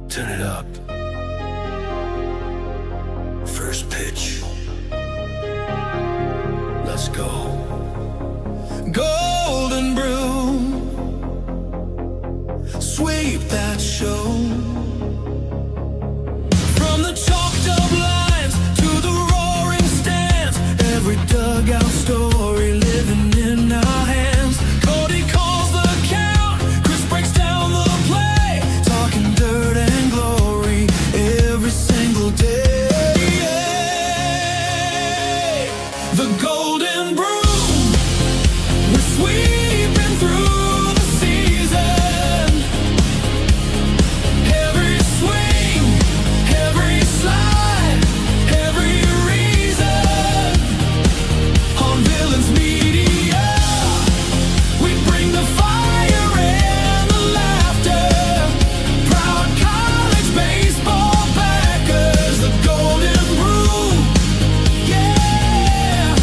Turn it up. First pitch. Let's go. Golden broom. Sweep that show. From the chalked up lines to the roaring stands. Every dugout story living in our hands. Cody calls the count. Chris breaks down the play. Talking dirt and glory every single day. The golden broom. We're sweeping through the season. Every swing, every slide, every reason. On Villains Media, we bring the fire and the laughter. Proud college baseball backers, the golden broom. Yeah,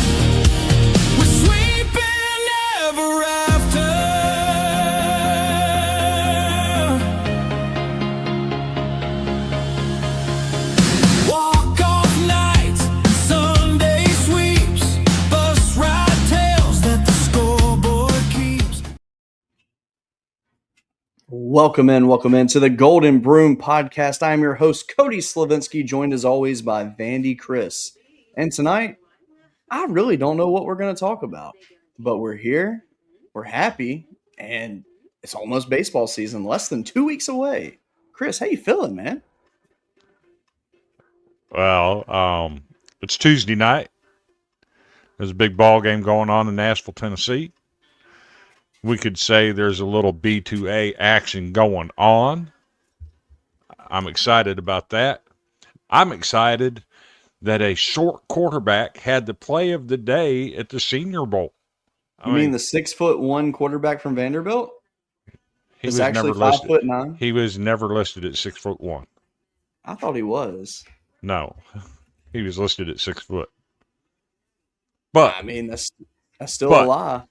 we're sweeping ever after. Walk-off nights, Sunday sweeps, bus ride tales that the scoreboard keeps. Welcome in to the Golden Broom Podcast. I'm your host, Cody Slavinsky, joined as always by Vandy Chris. And tonight, I really don't know what we're going to talk about, but we're here, we're happy, and it's almost baseball season, less than 2 weeks away. Chris, how you feeling, man? Well, it's Tuesday night. There's a big ball game going on in Nashville, Tennessee. We could say there's a little B2A action going on. I'm excited about that. I'm excited that a short quarterback had the play of the day at the Senior Bowl. You mean the 6'1" quarterback from Vanderbilt? he It's was actually never listed. 5'9". He was never listed at 6'1". I thought he was. No, he was listed at 6 foot. But I mean, that's still a lie.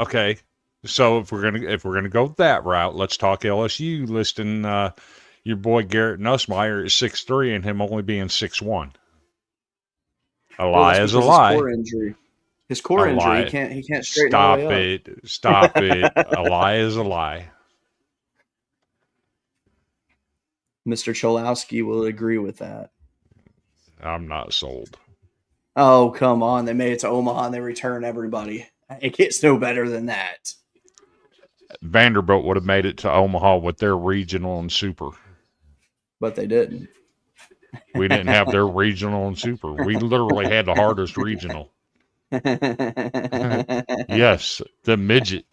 okay, so if we're gonna go that route, let's talk LSU listing your boy Garrett Nussmeier at 6'3" and him only being 6'1". A lie that's is a because lie. His core A injury. lie. He can't straighten all the way up. Stop it. A lie is a lie. Mr. Cholowski will agree with that. I'm not sold. Oh, come on. They made it to Omaha and they return everybody. It gets no better than that. Vanderbilt would have made it to Omaha with their regional and super. But they didn't. We didn't have their regional and super. We literally had the hardest regional. Yes, the midget.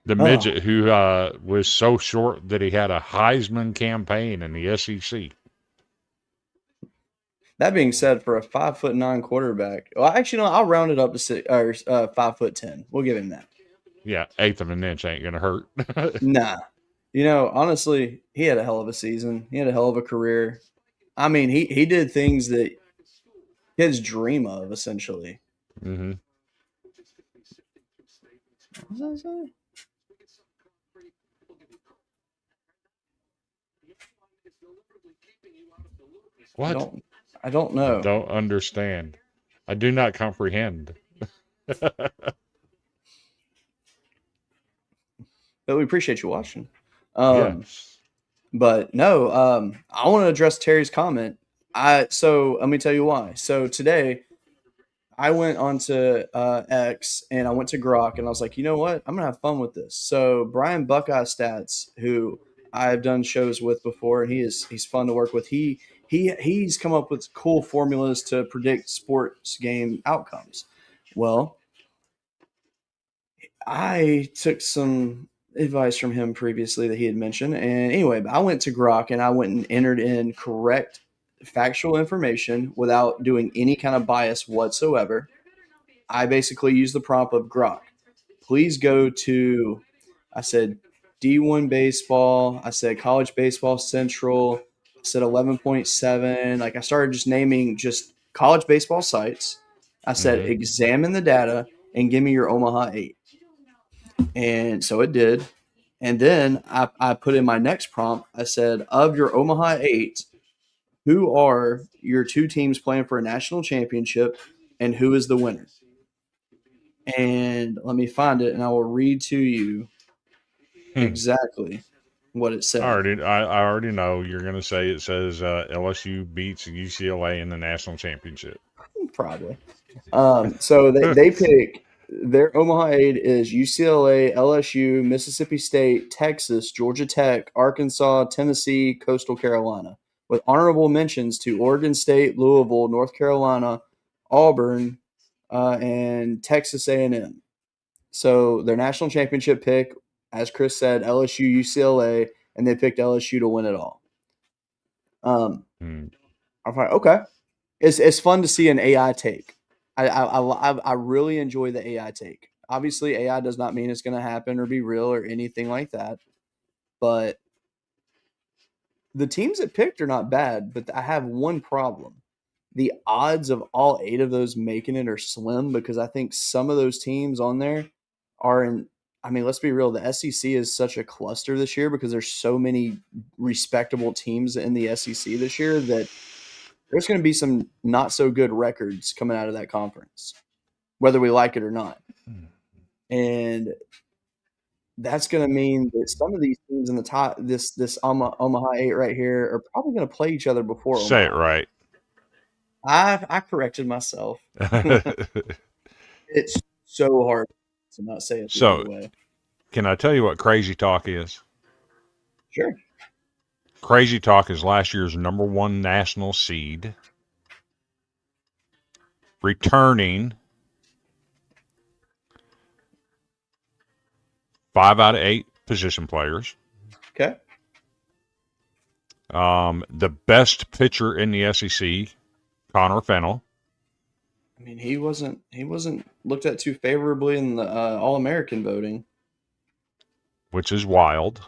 The midget who was so short that he had a Heisman campaign in the SEC. That being said, for a 5'9" quarterback, well, actually, no, I'll round it up to 5'10". We'll give him that. Yeah, eighth of an inch ain't gonna hurt. Nah. You know, honestly, he had a hell of a season. He had a hell of a career. I mean, he did things that kids dream of, essentially. Mm-hmm. What was I saying? What? I don't know. Don't understand. I do not comprehend. But we appreciate you watching. Yes. But no, I want to address Terry's comment. So let me tell you why. So today I went onto X and I went to Grok and I was like, you know what? I'm gonna have fun with this. So Brian Buckeye Stats, who I've done shows with before, and he's fun to work with. He's come up with cool formulas to predict sports game outcomes. Well, I took some advice from him previously that he had mentioned. And anyway, I went to Grok and I went and entered in correct factual information without doing any kind of bias whatsoever. I basically used the prompt of Grok. Please go to, I said D1 baseball. I said college baseball central. I said 11.7. Like I started just naming just college baseball sites. I said, examine the data and give me your Omaha 8. And so it did. And then I put in my next prompt. I said, of your Omaha 8, who are your 2 teams playing for a national championship, and who is the winner? And let me find it, and I will read to you exactly what it said. I already know you're going to say it says LSU beats UCLA in the national championship. Probably. So they pick their Omaha 8 is UCLA, LSU, Mississippi State, Texas, Georgia Tech, Arkansas, Tennessee, Coastal Carolina, with honorable mentions to Oregon State, Louisville, North Carolina, Auburn, and Texas A&M. So their national championship pick, as Chris said, LSU, UCLA, and they picked LSU to win it all. I'm like, okay, it's fun to see an AI take. I really enjoy the AI take. Obviously, AI does not mean it's going to happen or be real or anything like that. But the teams that picked are not bad. But I have one problem. The odds of all 8 of those making it are slim because I think some of those teams on there are in. I mean, let's be real. The SEC is such a cluster this year because there's so many respectable teams in the SEC this year that there's going to be some not so good records coming out of that conference, whether we like it or not. And that's going to mean that some of these teams in the top, this Omaha 8 right here, are probably going to play each other before Say Omaha. it right. I corrected myself. It's so hard to not say it the other way. Can I tell you what crazy talk is? Sure. Crazy Talk is last year's #1 national seed, returning 5 out of 8 position players. Okay. The best pitcher in the SEC, Connor Fennell. I mean, he wasn't looked at too favorably in the All-American voting. Which is wild.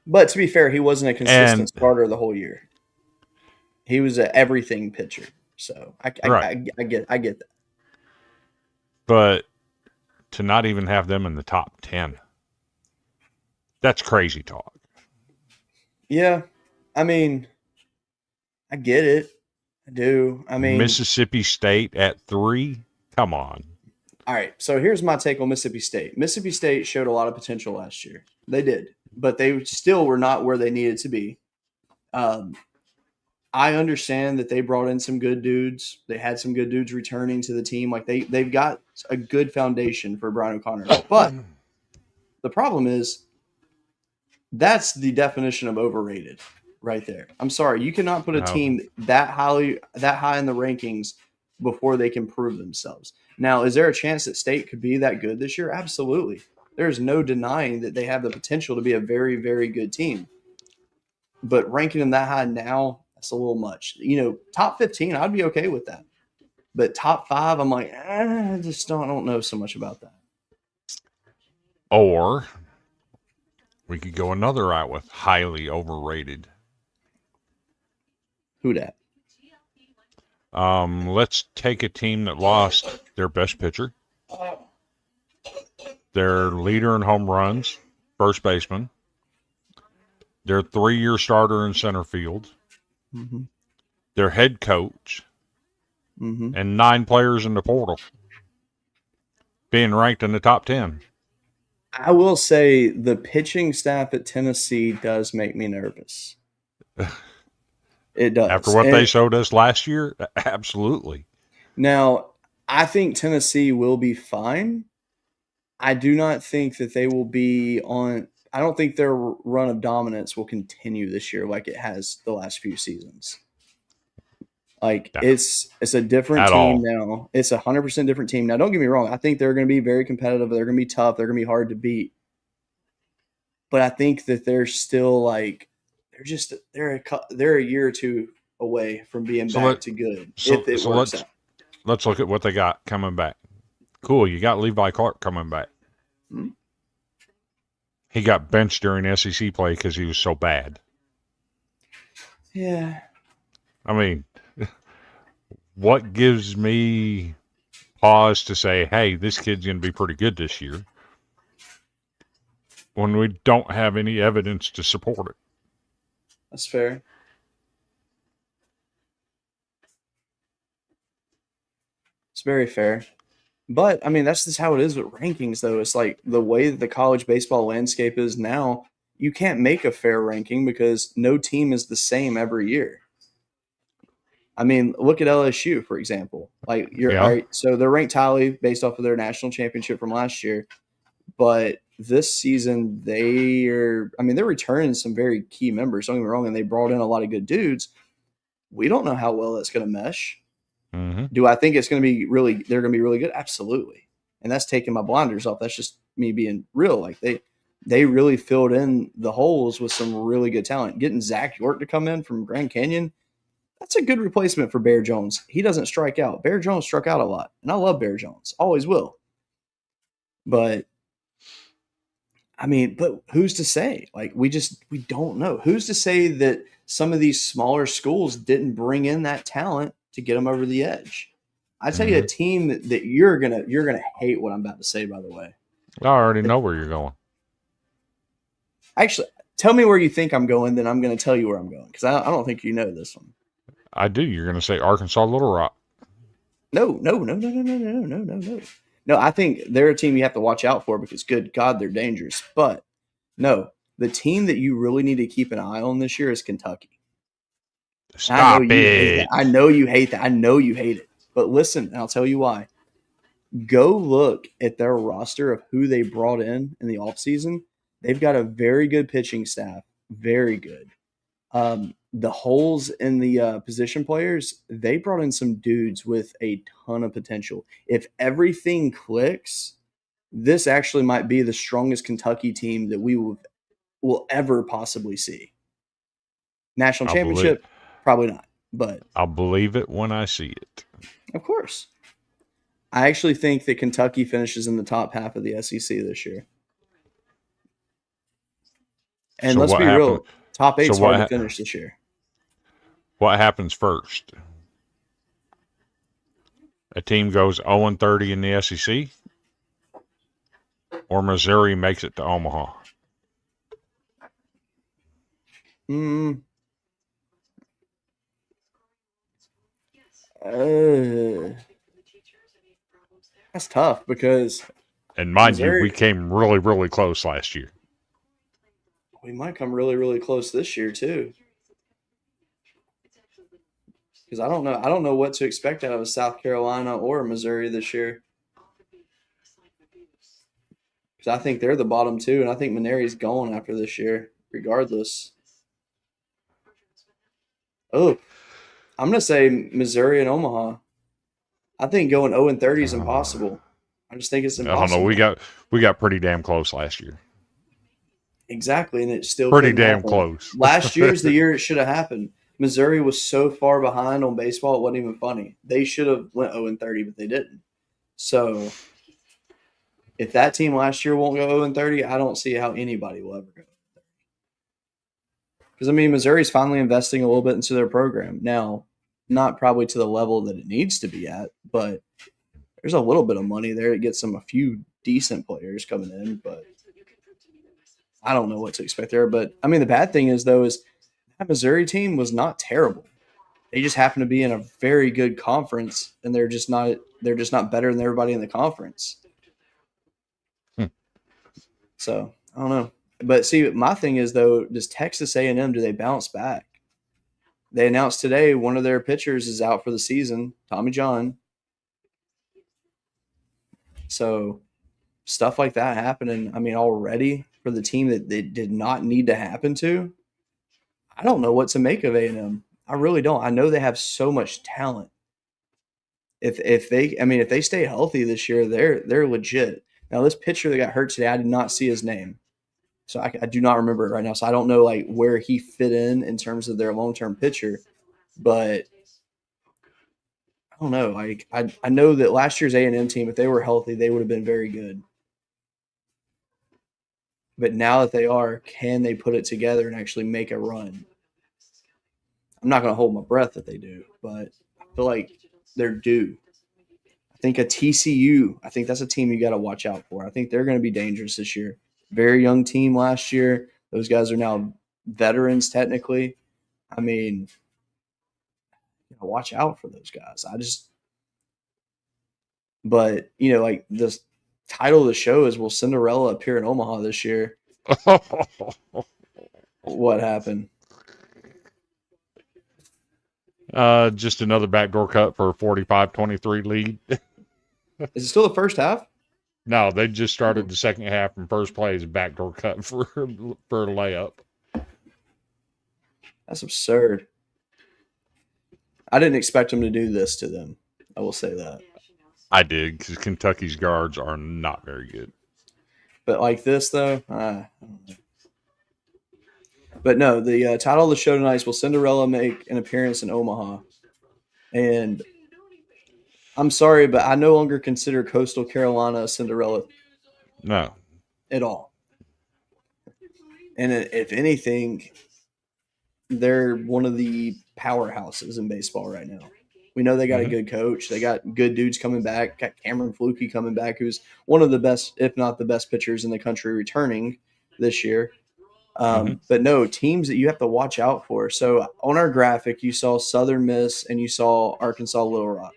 But to be fair, he wasn't a consistent starter the whole year. He was an everything pitcher, so I get that. But to not even have them in the top 10, that's crazy talk. Yeah, I mean, I get it. I do. I mean, Mississippi State at 3. Come on. All right, so here's my take on Mississippi State. Mississippi State showed a lot of potential last year. They did, but they still were not where they needed to be. I understand that they brought in some good dudes. They had some good dudes returning to the team. Like they've got a good foundation for Brian O'Connor. But the problem is that's the definition of overrated right there. I'm sorry. You cannot put a team that high in the rankings before they can prove themselves. Now, is there a chance that State could be that good this year? Absolutely. There's no denying that they have the potential to be a very, very good team. But ranking them that high now, that's a little much. You know, top 15, I'd be okay with that. But top 5, I'm like, I just don't know so much about that. Or we could go another route with highly overrated. Who dat? Let's take a team that lost their best pitcher, their leader in home runs, first baseman, their 3-year starter in center field, their head coach, and 9 players in the portal being ranked in the top 10. I will say the pitching staff at Tennessee does make me nervous. It does. After what they showed us last year, absolutely. Now, I think Tennessee will be fine. I do not think that they will be on – I don't think their run of dominance will continue this year like it has the last few seasons. Like, it's a different team now. It's 100% different team. Now, don't get me wrong. I think they're going to be very competitive. They're going to be tough. They're going to be hard to beat. But I think that they're still like – they're a year or two away from being back to good. If it works out. Let's look at what they got coming back. Cool, you got Levi Clark coming back. Mm-hmm. He got benched during SEC play because he was so bad. Yeah. I mean, what gives me pause to say, hey, this kid's going to be pretty good this year? when we don't have any evidence to support it. That's fair. It's very fair. But I mean, that's just how it is with rankings, though. It's like the way that the college baseball landscape is now, you can't make a fair ranking because no team is the same every year. I mean, look at LSU, for example. Like, you're Yeah. all right. So they're ranked highly based off of their national championship from last year. But this season, they're returning some very key members. Don't get me wrong. And they brought in a lot of good dudes. We don't know how well that's going to mesh. Mm-hmm. Do I think it's going to be they're going to be really good? Absolutely. And that's taking my blinders off. That's just me being real. Like, they really filled in the holes with some really good talent. Getting Zach York to come in from Grand Canyon, that's a good replacement for Bear Jones. He doesn't strike out. Bear Jones struck out a lot, and I love Bear Jones. Always will. But, I mean, but who's to say? Like, we don't know. Who's to say that some of these smaller schools didn't bring in that talent to get them over the edge? I tell you, a team that you're gonna hate what I'm about to say. By the way, I already know where you're going. actually, tell me where you think I'm going, then I'm going to tell you where I'm going because I don't think you know this one. I do. You're going to say Arkansas Little Rock. No. No, I think they're a team you have to watch out for because, good God, they're dangerous. But no, the team that you really need to keep an eye on this year is Kentucky. Stop You hate it. that. I know you hate that. I know you hate it. But listen, and I'll tell you why. Go look at their roster of who they brought in the offseason. They've got a very good pitching staff. Very good. The holes in the position players, they brought in some dudes with a ton of potential. If everything clicks, this actually might be the strongest Kentucky team that we will ever possibly see. National championship, probably not, but I'll believe it when I see it. of course. I actually think that Kentucky finishes in the top half of the SEC this year. And So let's what be real, top eight's so hard what to finish this year. What happens first? A team goes 0-30 in the SEC, or Missouri makes it to Omaha? That's tough because And mind Missouri, you, we came really, really close last year. we might come really, really close this year too. Because I don't know what to expect out of a South Carolina or Missouri this year. Because I think they're the bottom two, and I think Maneri's gone after this year, regardless. Oh, I'm gonna say Missouri and Omaha. I think going 0-30 is impossible. I just think it's I don't impossible. know. We got pretty damn close last year. Exactly, and it still Pretty couldn't damn happen. close. Last year's the year it should have happened. Missouri was so far behind on baseball, it wasn't even funny. They should have went 0-30, but they didn't. So if that team last year won't go 0-30, I don't see how anybody will ever go 0-30. Because, I mean, Missouri's finally investing a little bit into their program. Now, not probably to the level that it needs to be at, but there's a little bit of money there to get a few decent players coming in, but I don't know what to expect there. But, I mean, the bad thing is, though, is that Missouri team was not terrible. They just happen to be in a very good conference, and they're just not better than everybody in the conference. So, I don't know. But see, my thing is, though, does Texas A&M, do they bounce back? They announced today one of their pitchers is out for the season, Tommy John. So stuff like that happening, I mean, already for the team that it did not need to happen to, I don't know what to make of A&M. I really don't. I know they have so much talent. If they stay healthy this year, they're legit. Now, this pitcher that got hurt today, I did not see his name. So I do not remember it right now. So I don't know like where he fit in terms of their long-term pitcher, but I don't know. Like I know that last year's A&M team, if they were healthy, they would have been very good. But now that they are, can they put it together and actually make a run? I'm not going to hold my breath that they do, but I feel like they're due. I think a TCU, I think that's a team you got to watch out for. I think they're going to be dangerous this year. Very young team last year. Those guys are now veterans technically. I mean, watch out for those guys. But like the title of the show is, will Cinderella appear in Omaha this year? What happened? Just another backdoor cut for a 45-23 lead. Is it still the first half? No, they just started the second half from first place, backdoor cut for a layup. That's absurd. I didn't expect them to do this to them. I will say that. I did, because Kentucky's guards are not very good. But like this, though, I don't know. But no, the title of the show tonight is, will Cinderella make an appearance in Omaha? And I'm sorry, but I no longer consider Coastal Carolina a Cinderella No. at all. And if anything, they're one of the powerhouses in baseball right now. We know they got a good coach. They got good dudes coming back. Got Cameron Flukie coming back, who's one of the best, if not the best pitchers in the country returning this year. But no, teams that you have to watch out for. So on our graphic, you saw Southern Miss and you saw Arkansas Little Rock.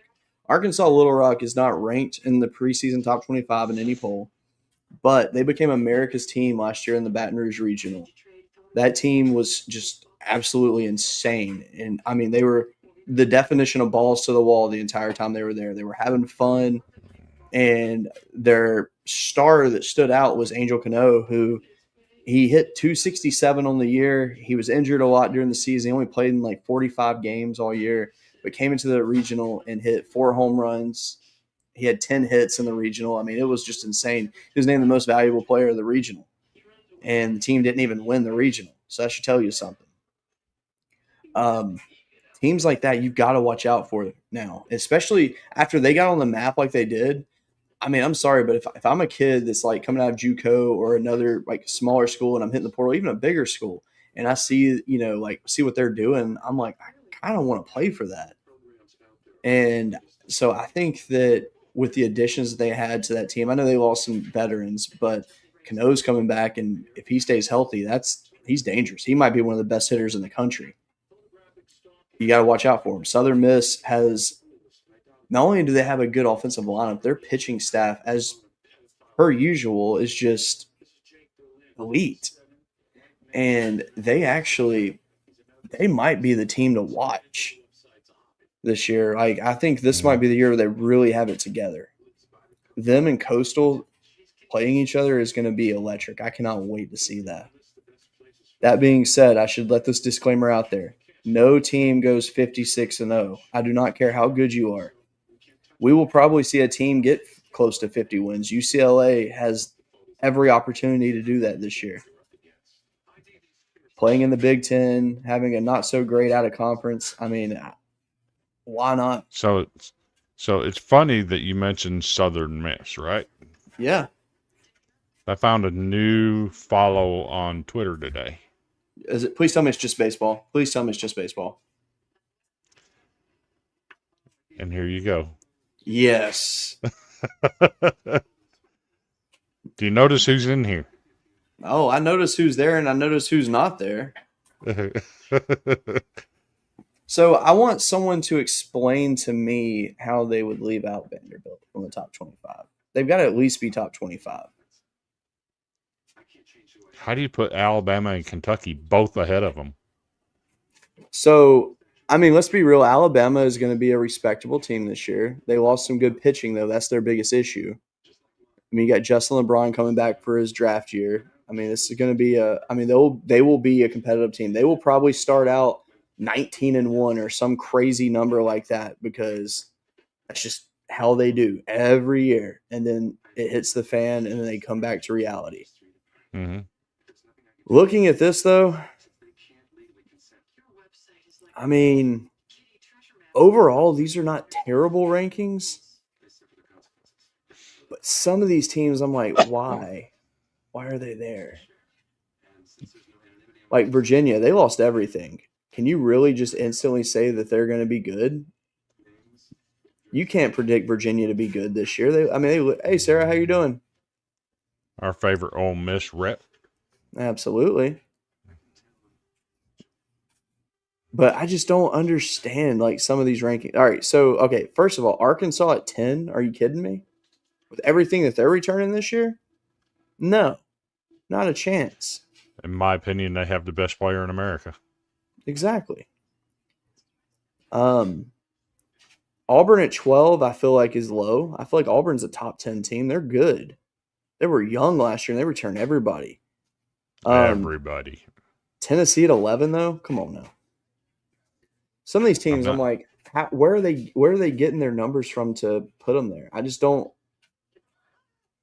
Arkansas Little Rock is not ranked in the preseason top 25 in any poll, but they became America's team last year in the Baton Rouge Regional. That team was just absolutely insane. And I mean, they were the definition of balls to the wall the entire time they were there. They were having fun. And their star that stood out was Angel Cano, who he hit 267 on the year. He was injured a lot during the season. He only played in like 45 games all year, but came into the regional and hit 4 home runs. He had 10 hits in the regional. I mean, it was just insane. He was named the most valuable player of the regional, and the team didn't even win the regional. So that should tell you something. Teams like that, you've got to watch out for now, especially after they got on the map like they did. I mean, I'm sorry, but if I'm a kid that's like coming out of JUCO or another like smaller school and I'm hitting the portal, even a bigger school, and I see, see what they're doing, I'm like, I kind of want to play for that. And so I think that with the additions that they had to that team, I know they lost some veterans, but Cano's coming back, and if he stays healthy, he's dangerous. He might be one of the best hitters in the country. You got to watch out for him. Southern Miss has not only do they have a good offensive lineup, their pitching staff, as per usual, is just elite. And they might be the team to watch this year. Like, I think this might be the year where they really have it together. Them and Coastal playing each other is going to be electric. I cannot wait to see that. That being said, I should let this disclaimer out there. No team goes 56-0. I do not care how good you are. We will probably see a team get close to 50 wins. UCLA has every opportunity to do that this year. Playing in the Big Ten, having a not so great out of conference. I mean, why not? So it's funny that you mentioned Southern Miss, right? Yeah. I found a new follow on Twitter today. Please tell me it's just baseball. Please tell me it's just baseball. And here you go. Yes. Do you notice who's in here? Oh, I notice who's there, and I notice who's not there. So I want someone to explain to me how they would leave out Vanderbilt from the top 25. They've got to at least be top 25. How do you put Alabama and Kentucky both ahead of them? So, I mean, let's be real. Alabama is going to be a respectable team this year. They lost some good pitching, though. That's their biggest issue. I mean, you got Justin LeBron coming back for his draft year. I mean, this is going to be they will be a competitive team. They will probably start out 19-1 or some crazy number like that, because that's just how they do every year. And then it hits the fan, and then they come back to reality. Mm-hmm. Looking at this, though, I mean, overall, these are not terrible rankings. But some of these teams, I'm like, why? Why are they there? Like Virginia, they lost everything. Can you really just instantly say that they're going to be good? You can't predict Virginia to be good this year. Hey, Sarah, how you doing? Our favorite Ole Miss rep. Absolutely. But I just don't understand like some of these rankings. All right, so okay, first of all, Arkansas at 10. Are you kidding me? With everything that they're returning this year? No, not a chance. In my opinion, they have the best player in America. Exactly. Auburn at 12, I feel like is low. I feel like Auburn's a top 10 team. They're good. They were young last year and they returned everybody. Everybody. Tennessee at 11 though? Come on now. Some of these teams, I'm like, where are they getting their numbers from to put them there? I just don't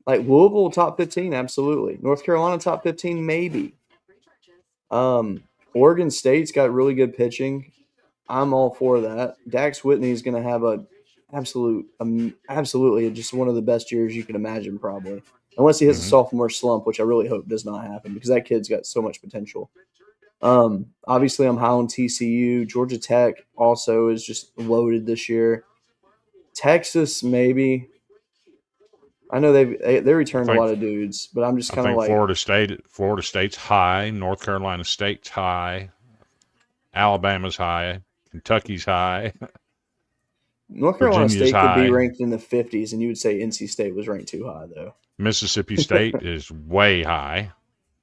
like Louisville top 15, absolutely. North Carolina top 15, maybe. Oregon State's got really good pitching. I'm all for that. Dax Whitney is going to have a absolutely just one of the best years you can imagine, probably, unless he has a sophomore slump, which I really hope does not happen because that kid's got so much potential. Obviously, I'm high on TCU. Georgia Tech also is just loaded this year. Texas, maybe. I know they returned a lot of dudes, but I'm just kind of like Florida State's high, North Carolina State's high, Alabama's high, Kentucky's high. North Carolina Virginia's State could be high. ranked in the 50s, and you would say NC State was ranked too high, though. Mississippi State is way high.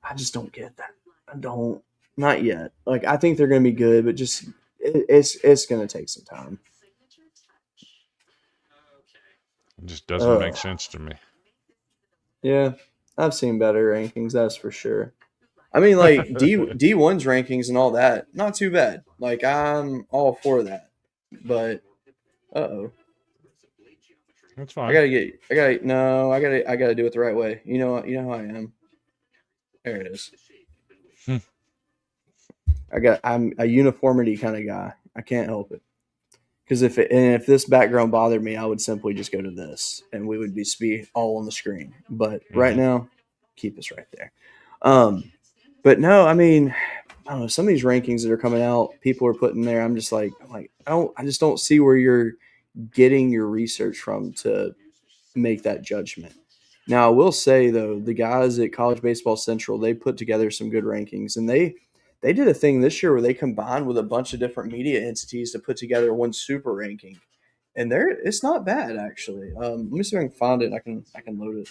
I just don't get that. I don't. Not yet. Like, I think they're going to be good, but just it's going to take some time. It just doesn't make sense to me. Yeah, I've seen better rankings, that's for sure. I mean, like D1's rankings and all that, not too bad. Like, I'm all for that. But That's fine. I gotta do it the right way. You know how I am. There it is. I'm a uniformity kind of guy. I can't help it. Because if this background bothered me, I would simply just go to this, and we would be all on the screen. But right now, keep us right there. But no, I mean, I don't know. Some of these rankings that are coming out, people are putting there. I'm like, I just don't see where you're getting your research from to make that judgment. Now, I will say though, the guys at College Baseball Central, they put together some good rankings, and they did a thing this year where they combined with a bunch of different media entities to put together one super ranking, and it's not bad actually. Let me see if I can find it. I can load it.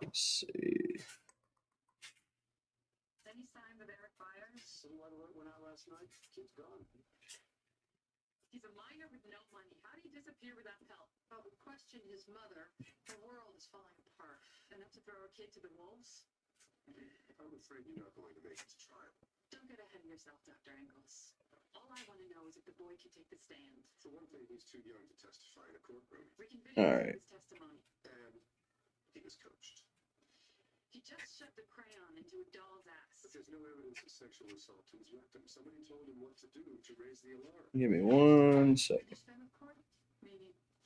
Let's see. He's a minor with no money. How do you disappear without help? Well, we question his mother. The world is falling apart. Enough to throw a kid to the wolves? I'm afraid you're not going to make it to trial. Don't get ahead of yourself, Dr. Engels. All I want to know is if the boy can take the stand. For one thing, he's too young to testify in a courtroom. We can videotape his testimony. And he was coached. He just shoved a crayon into a doll's ass. But there's no evidence of sexual assault to his victim. Somebody told him what to do to raise the alarm. Give me 1 second.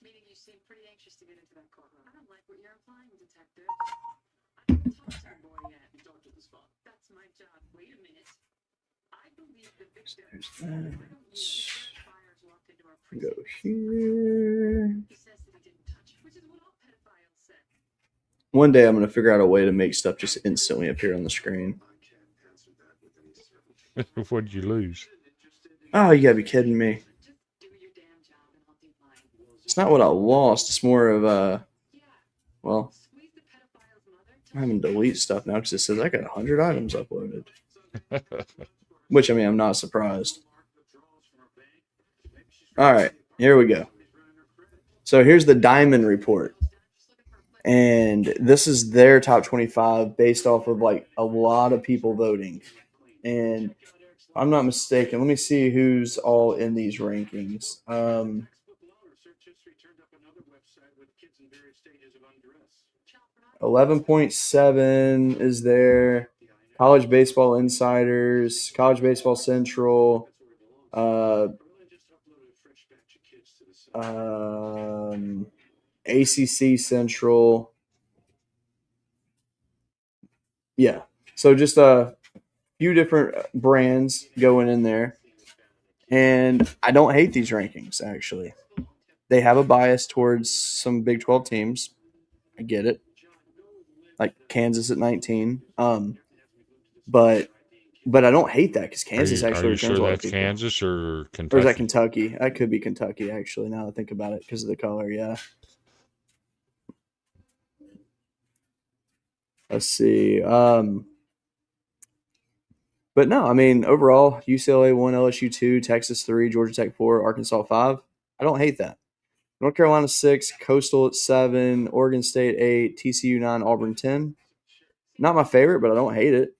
Meaning you seem pretty anxious to get into that courtroom. I don't like what you're implying, detective. I haven't talked to the boy yet. He talked to his father. That's my job. Wait a minute. I believe the victim. There's that. Walked into our Go prison. here. He says that he didn't touch it, which is what all pedophiles say. One day I'm going to figure out a way to make stuff just instantly appear on the screen. I can't answer that with any certainty. What'd you lose? Oh, you got to be kidding me. Just do your damn job and I'll do mine. It's not what I lost. It's more of well, Squeeze the pedophile's mother. I'm having to delete stuff now because it says I got 100 items uploaded. Which, I mean, I'm not surprised. All right, here we go. So here's the Diamond Report. And this is their top 25 based off of like a lot of people voting. And if I'm not mistaken, let me see who's all in these rankings. 11.7 is there. College Baseball Insiders, College Baseball Central, ACC Central, Yeah. So just a few different brands going in there. And I don't hate these rankings, actually. They have a bias towards some Big 12 teams. I get it. Like Kansas at 19. But I don't hate that because Kansas Are actually you returns sure a lot of that's people. Kansas or Or is that Kentucky? Kentucky? That could be Kentucky, actually, now that I think about it, because of the color, yeah. Let's see. But no, I mean, overall, UCLA 1, LSU 2, Texas 3, Georgia Tech 4, Arkansas 5. I don't hate that. North Carolina 6, Coastal at 7, Oregon State 8, TCU 9, Auburn 10. Not my favorite, but I don't hate it.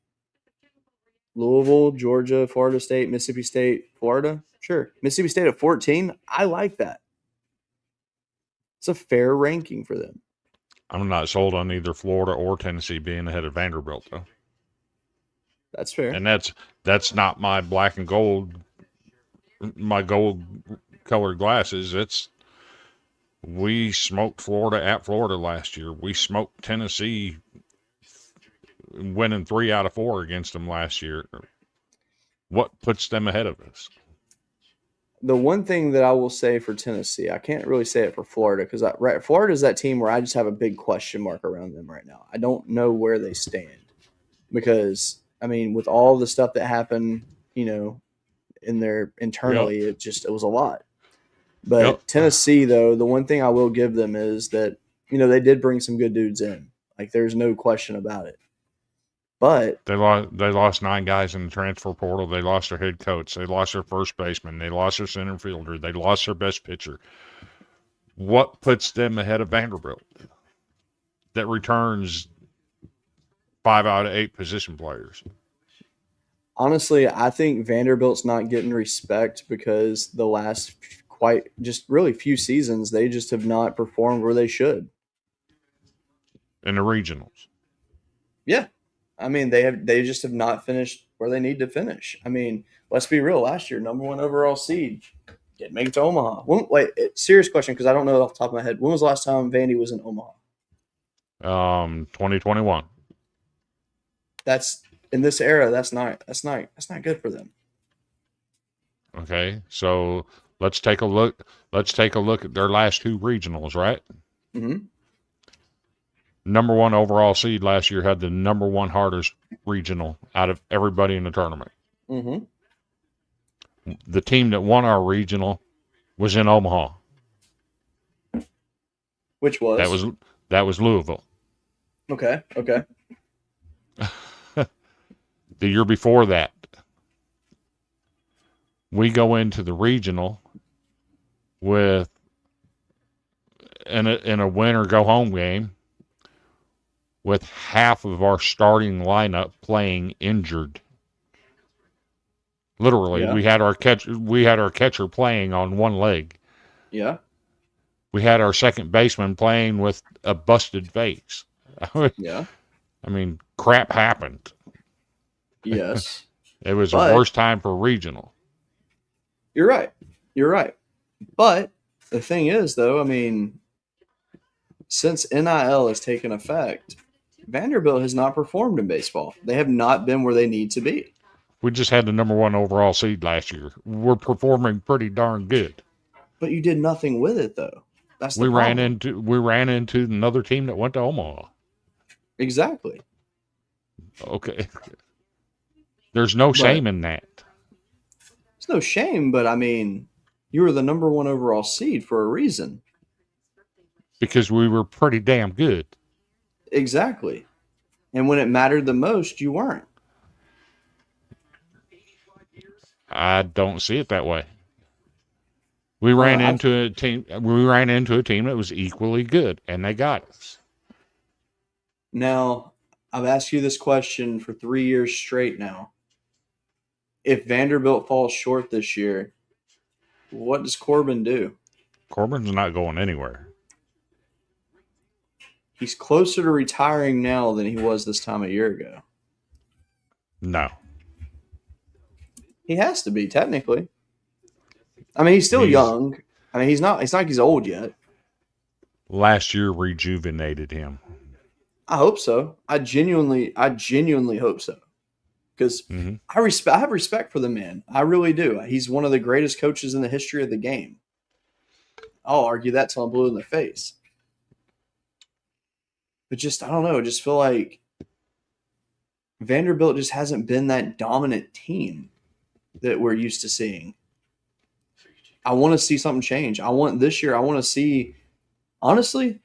Louisville, Georgia, Florida State, Mississippi State, Florida. Sure. Mississippi State at 14. I like that. It's a fair ranking for them. I'm not sold on either Florida or Tennessee being ahead of Vanderbilt, though. That's fair. And that's not my black and gold, my gold colored glasses. We smoked Florida at Florida last year. We smoked Tennessee, winning 3 out of 4 against them last year. What puts them ahead of us? The one thing that I will say for Tennessee, I can't really say it for Florida because Florida is that team where I just have a big question mark around them right now. I don't know where they stand because, I mean, with all the stuff that happened, in there internally, Yep. it was a lot. But Yep. Tennessee, though, the one thing I will give them is that, they did bring some good dudes in. Like, there's no question about it. But They lost 9 guys in the transfer portal. They lost their head coach. They lost their first baseman. They lost their center fielder. They lost their best pitcher. What puts them ahead of Vanderbilt? That returns 5 out of 8 position players. honestly, I think Vanderbilt's not getting respect because the last really few seasons, they just have not performed where they should. In the regionals. Yeah. I mean, they just have not finished where they need to finish. I mean, let's be real. Last year, number 1 overall seed, didn't make it to Omaha. Serious question because I don't know off the top of my head. When was the last time Vandy was in Omaha? 2021. That's in this era. That's not good for them. Okay, so let's take a look. Let's take a look at their last 2 regionals, right? Mm-hmm. Number 1 overall seed last year had the number 1 hardest regional out of everybody in the tournament. Mm-hmm. The team that won our regional was in Omaha. Which was? That was Louisville. Okay. The year before that, we go into the regional with in a win or go home game with half of our starting lineup playing injured. Literally, Yeah. we had our catcher playing on one leg. Yeah. We had our second baseman playing with a busted face. Yeah. I mean, crap happened. Yes. It was the But- worst time for regional. You're right. But the thing is, though, I mean, since NIL has taken effect, Vanderbilt has not performed in baseball. They have not been where they need to be. We just had the number 1 overall seed last year. We're performing pretty darn good. But you did nothing with it, though. That's the We problem. ran into another team that went to Omaha. Exactly. Okay. There's no shame in that. It's no shame, but I mean, you were the number 1 overall seed for a reason. Because we were pretty damn good. Exactly. And when it mattered the most, you weren't. I don't see it that way. We ran into a team that was equally good, and they got us. Now, I've asked you this question for 3 years straight now. If Vanderbilt falls short this year, what does Corbin do? Corbin's not going anywhere. He's closer to retiring now than he was this time a year ago. No. He has to be, technically. I mean, he's still young. I mean, it's not like he's old yet. Last year rejuvenated him. I hope so. I genuinely hope so. Because Hmm. I have respect for the man. I really do. He's one of the greatest coaches in the history of the game. I'll argue that till I'm blue in the face. But just I don't know. I just feel like Vanderbilt just hasn't been that dominant team that we're used to seeing. I want to see something change. I want this year. I want to see honestly,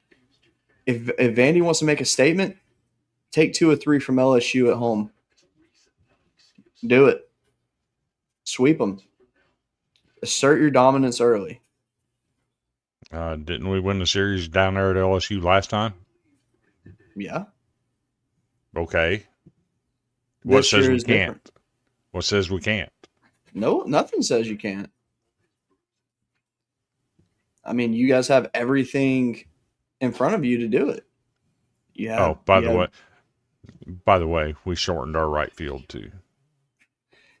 if Vandy wants to make a statement, take 2 or 3 from LSU at home. Do it. Sweep them. Assert your dominance early. Didn't we win the series down there at LSU last time? Yeah. Okay. What This says year we is can't? different. What says we can't? No, nothing says you can't. I mean, you guys have everything in front of you to do it. You have. Oh, by the way, we shortened our right field too.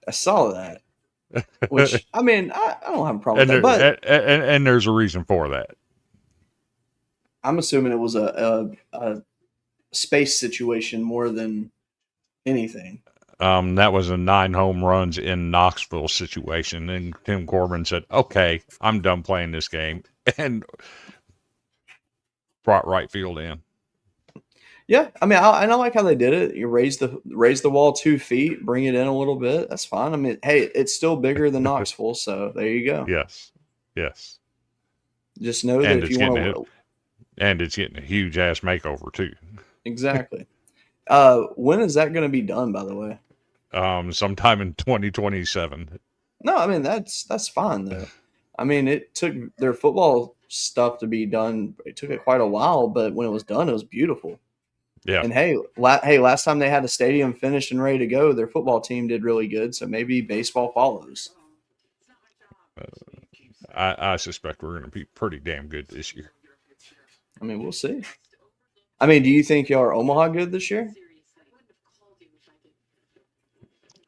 I saw that. Which I mean, I don't have a problem with that, but And there's a reason for that. I'm assuming it was a space situation more than anything. That was a 9 home runs in Knoxville situation, and Tim Corbin said, "Okay, I'm done playing this game," and brought right field in. Yeah, I mean, I like how they did it. You raise the wall 2 feet, bring it in a little bit. That's fine. I mean, hey, it's still bigger than Knoxville, so there you go. Yes. Just know that And if it's you want to, and it's getting a huge ass makeover too. exactly. When is that going to be done? By the way. Sometime in 2027. No, I mean that's fine though. I mean, it took their football stuff to be done. It took it quite a while, but when it was done, it was beautiful. Yeah. And hey, last time they had a stadium finished and ready to go, their football team did really good. So maybe baseball follows. I suspect we're going to be pretty damn good this year. I mean, we'll see. I mean, do you think y'all are Omaha good this year?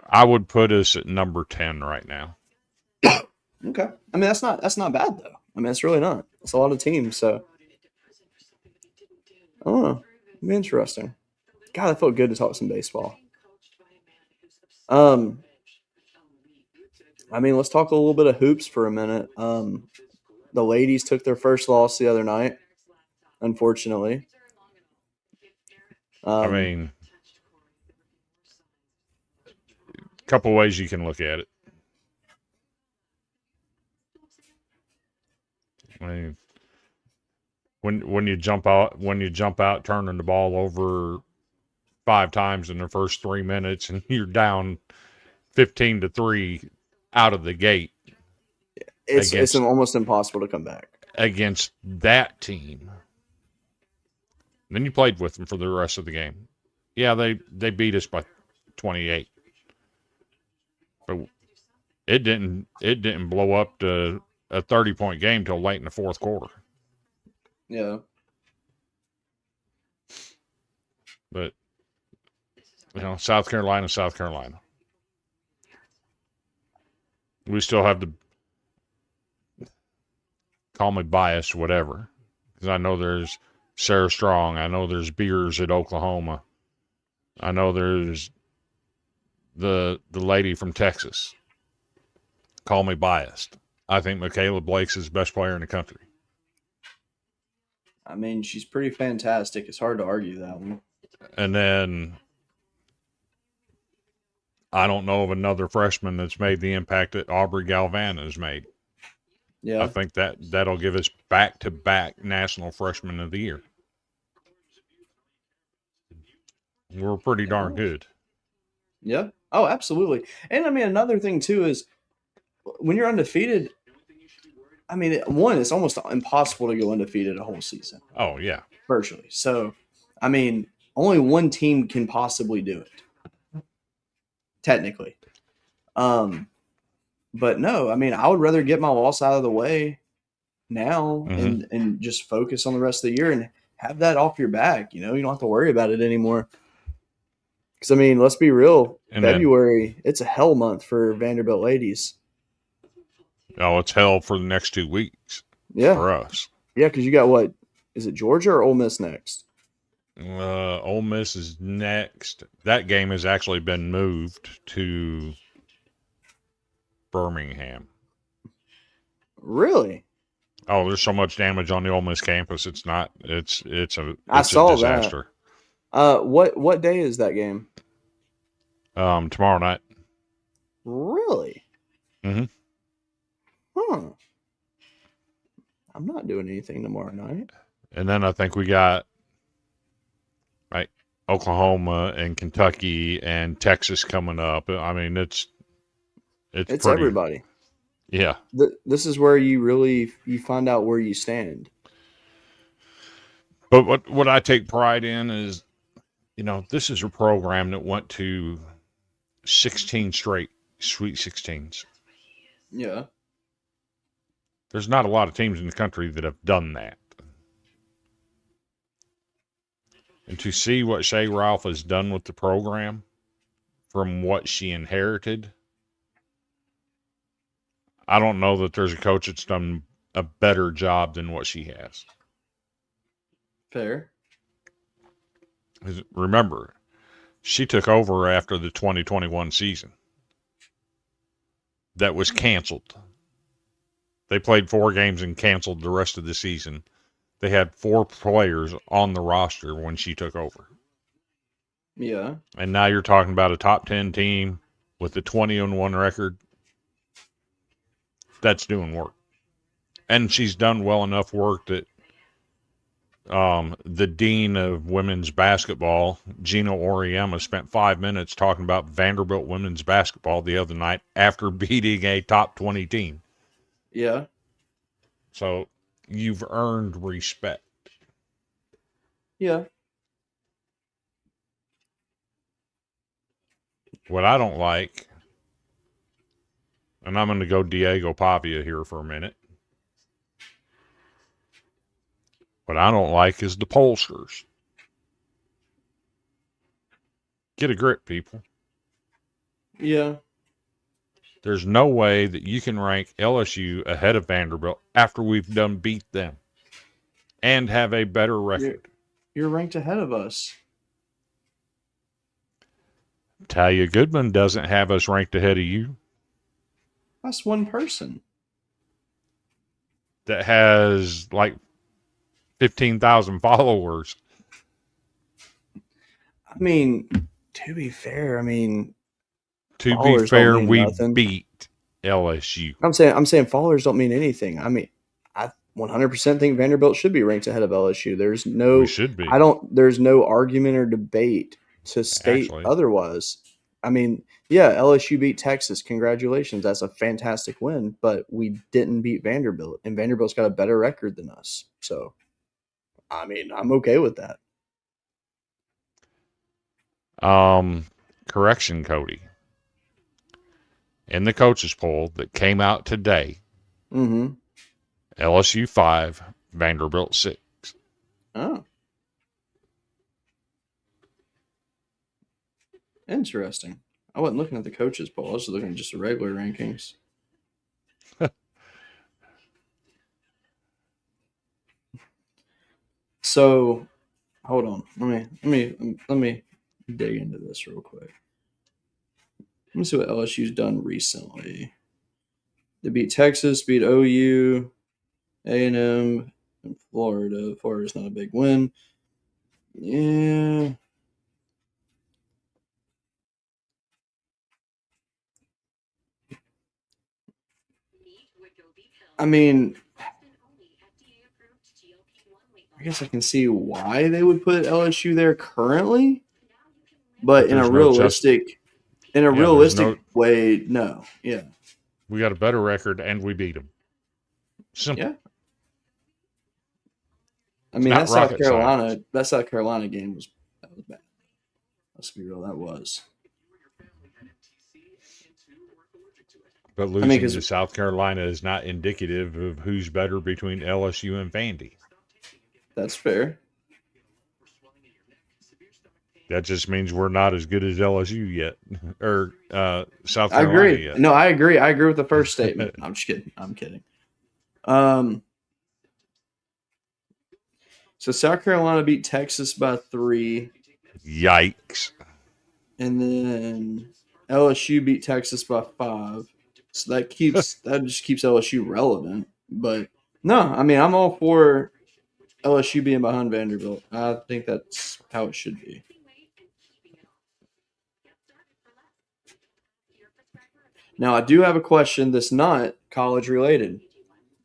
I would put us at number 10 right now. Okay. I mean, that's not bad though. I mean, it's really not. It's a lot of teams, so I don't know. It'd be interesting. God, that felt good to talk some baseball. I mean, let's talk a little bit of hoops for a minute. The ladies took their first loss the other night, unfortunately. I mean, a couple ways you can look at it. I mean, when you jump out turning the ball over 5 times in the first 3 minutes and you're down 15-3 out of the gate, it's almost impossible to come back against that team. Then you played with them for the rest of the game. Yeah, they beat us by 28, but it didn't blow up to a 30-point game till late in the fourth quarter. Yeah. But South Carolina. We still have to call me biased, whatever, because I know there's Sarah Strong. I know there's Beers at Oklahoma. I know there's the lady from Texas. Call me biased. I think Michaela Blake's is the best player in the country. I mean, she's pretty fantastic. It's hard to argue that one. And then I don't know of another freshman that's made the impact that Aubrey Galvan has made. Yeah. I think that'll give us back-to-back National Freshman of the Year. We're pretty darn good. Yeah. Oh, absolutely. And I mean, another thing too is when you're undefeated, I mean, one, it's almost impossible to go undefeated a whole season. Oh, yeah. Virtually. So, I mean, only one team can possibly do it. Technically. But no, I mean, I would rather get my loss out of the way now and just focus on the rest of the year and have that off your back. You don't have to worry about it anymore. Because, I mean, let's be real. February, it's a hell month for Vanderbilt ladies. Oh, it's hell for the next 2 weeks. Yeah. For us. Yeah, because you got what? Is it Georgia or Ole Miss next? Ole Miss is next. That game has actually been moved to Birmingham. Really? Oh, there's so much damage on the Ole Miss campus. It's not. It's a I saw that. disaster. What day is that game? Tomorrow night. Really? Mm-hmm. Huh. I'm not doing anything tomorrow night. And then I think we got like Oklahoma and Kentucky and Texas coming up. I mean, it's pretty, everybody. Yeah. This is where you find out where you stand. But what I take pride in is, this is a program that went to 16 straight Sweet 16s. Yeah. There's not a lot of teams in the country that have done that. And to see what Shay Ralph has done with the program from what she inherited, I don't know that there's a coach that's done a better job than what she has. Fair. Remember, she took over after the 2021 season that was canceled. They played 4 games and canceled the rest of the season. They had 4 players on the roster when she took over. Yeah. And now you're talking about a top 10 team with a 20-1 record. That's doing work. And she's done well enough work that the dean of women's basketball, Gino Oriema, spent 5 minutes talking about Vanderbilt women's basketball the other night after beating a top 20 team. Yeah. So you've earned respect. Yeah. What I don't like, and I'm going to go Diego Pavia here for a minute. What I don't like is the pollsters. Get a grip, people. Yeah. There's no way that you can rank LSU ahead of Vanderbilt after we've done beat them and have a better record. You're ranked ahead of us. Talia Goodman doesn't have us ranked ahead of you. That's one person that has like 15,000 followers. I mean, to be fair, to be fair, we nothing. beat LSU. I'm saying followers don't mean anything. I 100% think Vanderbilt should be ranked ahead of LSU. There's no, we should be. There's no argument or debate to state otherwise. Yeah, LSU beat Texas. Congratulations. That's a fantastic win, but we didn't beat Vanderbilt, and Vanderbilt's got a better record than us. So, I'm okay with that. Correction, Cody. In the coaches poll that came out today, LSU 5, Vanderbilt 6. Oh. Interesting. I wasn't looking at the coaches poll. I was looking at just the regular rankings. So, hold on. Let me dig into this real quick. Let me see what LSU's done recently. They beat Texas, beat OU, A&M, and Florida. Florida's not a big win. Yeah. I guess I can see why they would put LSU there currently, but in a realistic way, no. Yeah. We got a better record and we beat them. Simple. Yeah. That South Carolina game was bad. Let's be real, that was. But losing to South Carolina is not indicative of who's better between LSU and Vandy. That's fair. That just means we're not as good as LSU yet, or South Carolina I agree. yet. No, I agree. I agree with the first statement. I'm just kidding. I'm kidding. So South Carolina beat Texas by 3, Yikes. and then LSU beat Texas by 5. So that just keeps LSU relevant. But no, I mean I'm all for LSU being behind Vanderbilt. I think that's how it should be. Now I do have a question that's not college related.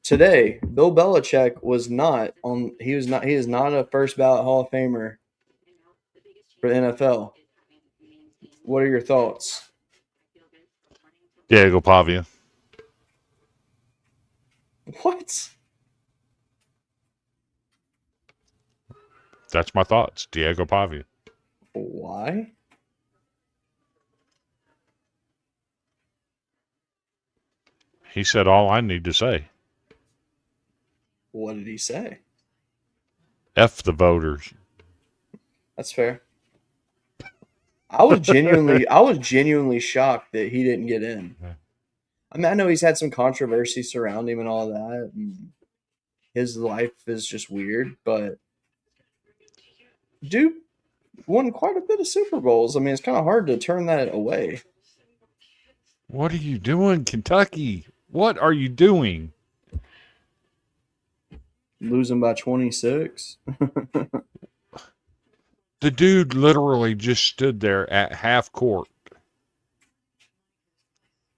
Today, Bill Belichick was not on. He is not a first ballot Hall of Famer for the NFL. What are your thoughts? Diego Pavia. What? That's my thoughts. Diego Pavia. Why? He said all I need to say. What did he say? F the voters. That's fair. I was genuinely shocked that he didn't get in. I mean, I know he's had some controversy surrounding him and all that, and his life is just weird, but dude won quite a bit of Super Bowls. I mean, it's kind of hard to turn that away. What are you doing, Kentucky? What are you doing? Losing by 26. The dude literally just stood there at half court.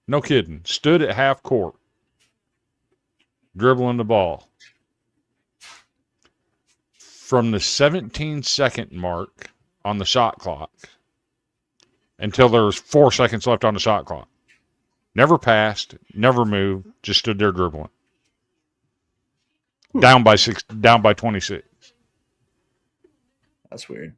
No kidding. Stood at half court. Dribbling the ball. From the 17-second mark on the shot clock until there was 4 seconds left on the shot clock. Never passed, never moved, just stood there dribbling. Down by 26. That's weird.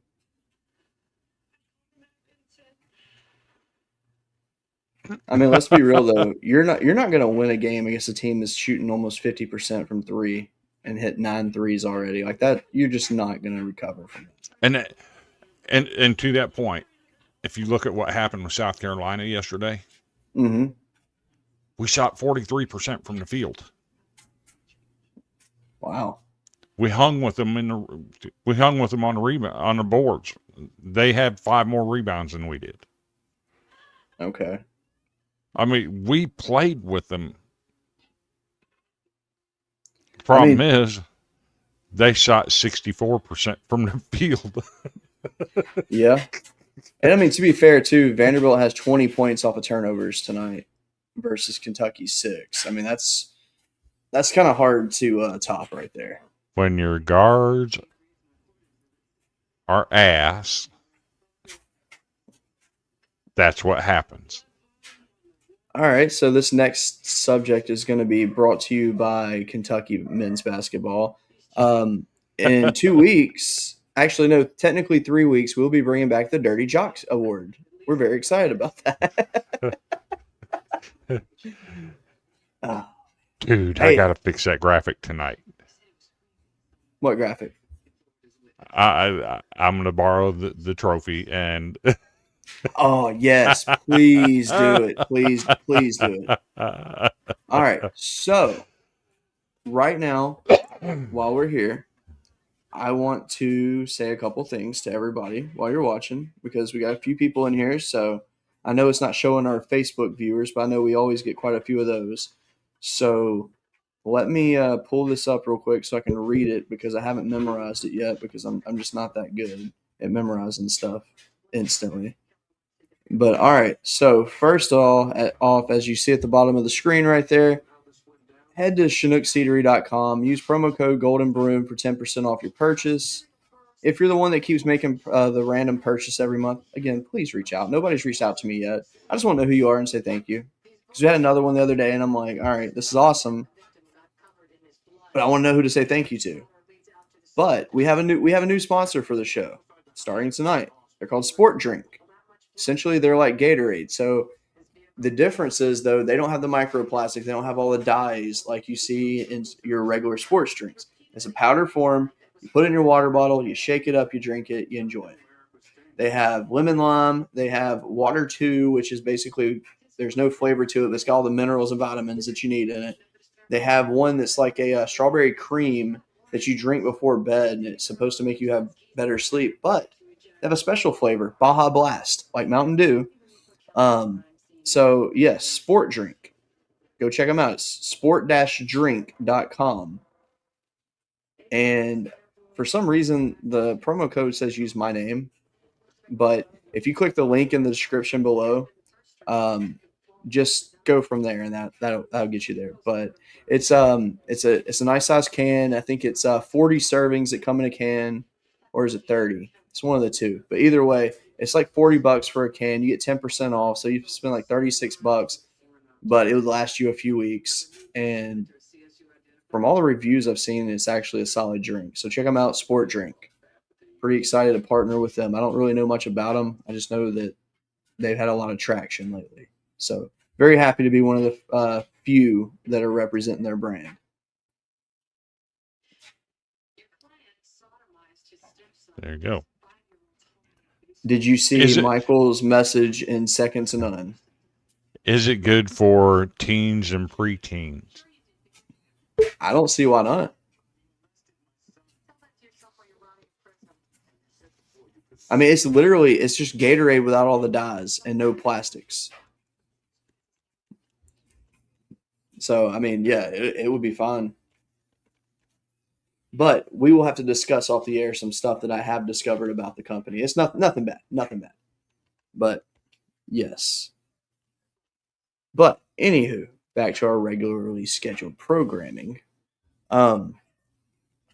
I mean, let's be real though. You're not going to win a game against a team that's shooting almost 50% from 3 and hit 9 threes already. Like that, you're just not going to recover from it. And to that point, if you look at what happened with South Carolina yesterday, we shot 43% from the field. Wow. We hung with them on the rebound on the boards. They had 5 more rebounds than we did. Okay. I mean, we played with them. The problem is they shot 64% from the field. Yeah. And I mean, to be fair too, Vanderbilt has 20 points off of turnovers tonight versus Kentucky's 6. I mean, that's kind of hard to top right there. When your guards are ass, that's what happens. All right, so this next subject is going to be brought to you by Kentucky men's basketball. In 2 weeks, actually, no, technically 3 weeks, we'll be bringing back the Dirty Jocks Award. We're very excited about that. Dude, Hey. I got to fix that graphic tonight. What graphic? I'm going to borrow the trophy and... Oh, yes, please do it. Please do it. All right, so right now, while we're here, I want to say a couple things to everybody while you're watching because we got a few people in here. So I know it's not showing our Facebook viewers, but I know we always get quite a few of those. So let me pull this up real quick so I can read it because I haven't memorized it yet because I'm just not that good at memorizing stuff instantly. But all right, so first off, as you see at the bottom of the screen right there, head to ChinookSeedery.com. Use promo code Golden Broom for 10% off your purchase. If you're the one that keeps making the random purchase every month, again, please reach out. Nobody's reached out to me yet. I just want to know who you are and say thank you. Because we had another one the other day, and I'm like, all right, this is awesome, but I want to know who to say thank you to. But we have a new sponsor for the show starting tonight. They're called Sport Drink. Essentially, they're like Gatorade. So the difference is, though, they don't have the microplastic. They don't have all the dyes like you see in your regular sports drinks. It's a powder form. You put it in your water bottle. You shake it up. You drink it. You enjoy it. They have lemon lime. They have water 2, which is basically there's no flavor to it. But it's got all the minerals and vitamins that you need in it. They have one that's like a strawberry cream that you drink before bed, and it's supposed to make you have better sleep. But they have a special flavor, Baja Blast, like Mountain Dew. So yes, sport drink. Go check them out. It's sport-drink.com. And for some reason, the promo code says use my name. But if you click the link in the description below, just go from there, and that'll get you there. But it's a nice size can. I think it's 40 servings that come in a can, or is it 30? It's one of the two. But either way, it's like $40 for a can. You get 10% off, so you spend like $36, but it would last you a few weeks. And from all the reviews I've seen, it's actually a solid drink. So check them out, Sport Drink. Pretty excited to partner with them. I don't really know much about them. I just know that they've had a lot of traction lately. So very happy to be one of the few that are representing their brand. There you go. Did you Is see it- Michael's message in Second to None? Is it good for teens and preteens? I don't see why not. I mean, it's just Gatorade without all the dyes and no plastics. So, I mean, yeah, it would be fine. But we will have to discuss off the air some stuff that I have discovered about the company. It's nothing bad. But, yes. But, anywho, back to our regularly scheduled programming. All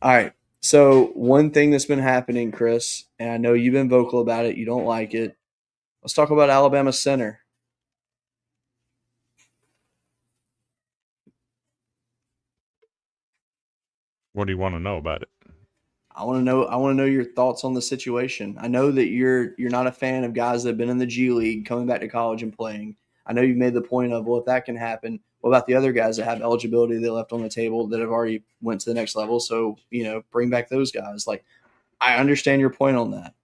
right. So, one thing that's been happening, Chris, and I know you've been vocal about it. You don't like it. Let's talk about Alabama center. What do you want to know about it? I want to know your thoughts on the situation. I know that you're not a fan of guys that have been in the G League coming back to college and playing. I know you've made the point of, well, if that can happen, what about the other guys that have eligibility they left on the table that have already went to the next level? So, bring back those guys. Like, I understand your point on that.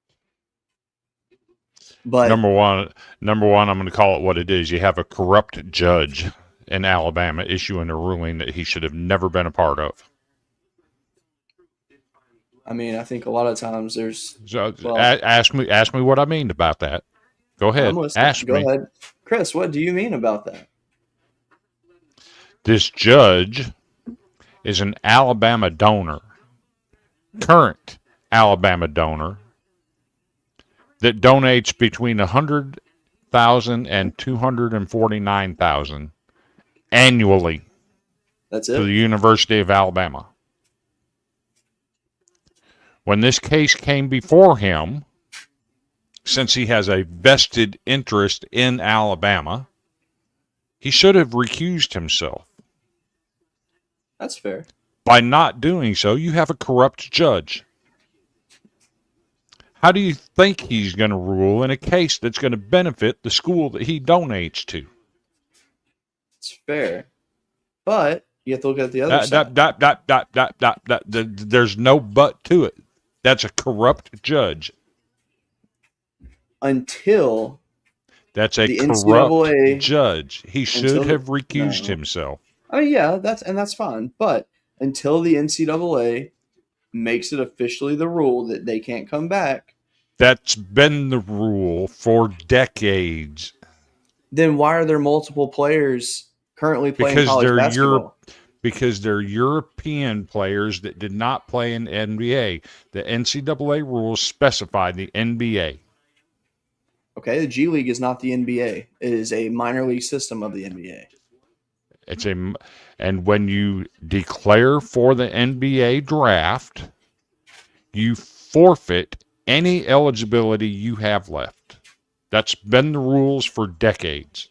But Number one, I'm going to call it what it is. You have a corrupt judge in Alabama issuing a ruling that he should have never been a part of. I mean, I think a lot of times there's. So, Well- ask me what I mean about that. Go ahead. I'm listening. Ask Go me. ahead. Chris, what do you mean about that? This judge is an Alabama donor, current Alabama donor, that donates between $100,000 and $249,000 annually That's to the it. University of Alabama. When this case came before him, since he has a vested interest in Alabama, he should have recused himself. That's fair. By not doing so, you have a corrupt judge. How do you think he's going to rule in a case that's going to benefit the school that he donates to? It's fair. But you have to look at the other side. There's no but to it. That's a corrupt judge. Until That's a The corrupt NCAA judge. He should until- have recused no. himself. I mean, yeah, that's fine. But until the NCAA makes it officially the rule that they can't come back, That's been the rule for decades. then why are there multiple players currently playing Because college they're basketball? Because they're European players that did not play in NBA. The NCAA rules specify the NBA. Okay, the G League is not the NBA. It is a minor league system of the NBA. And when you declare for the NBA draft, you forfeit any eligibility you have left. That's been the rules for decades.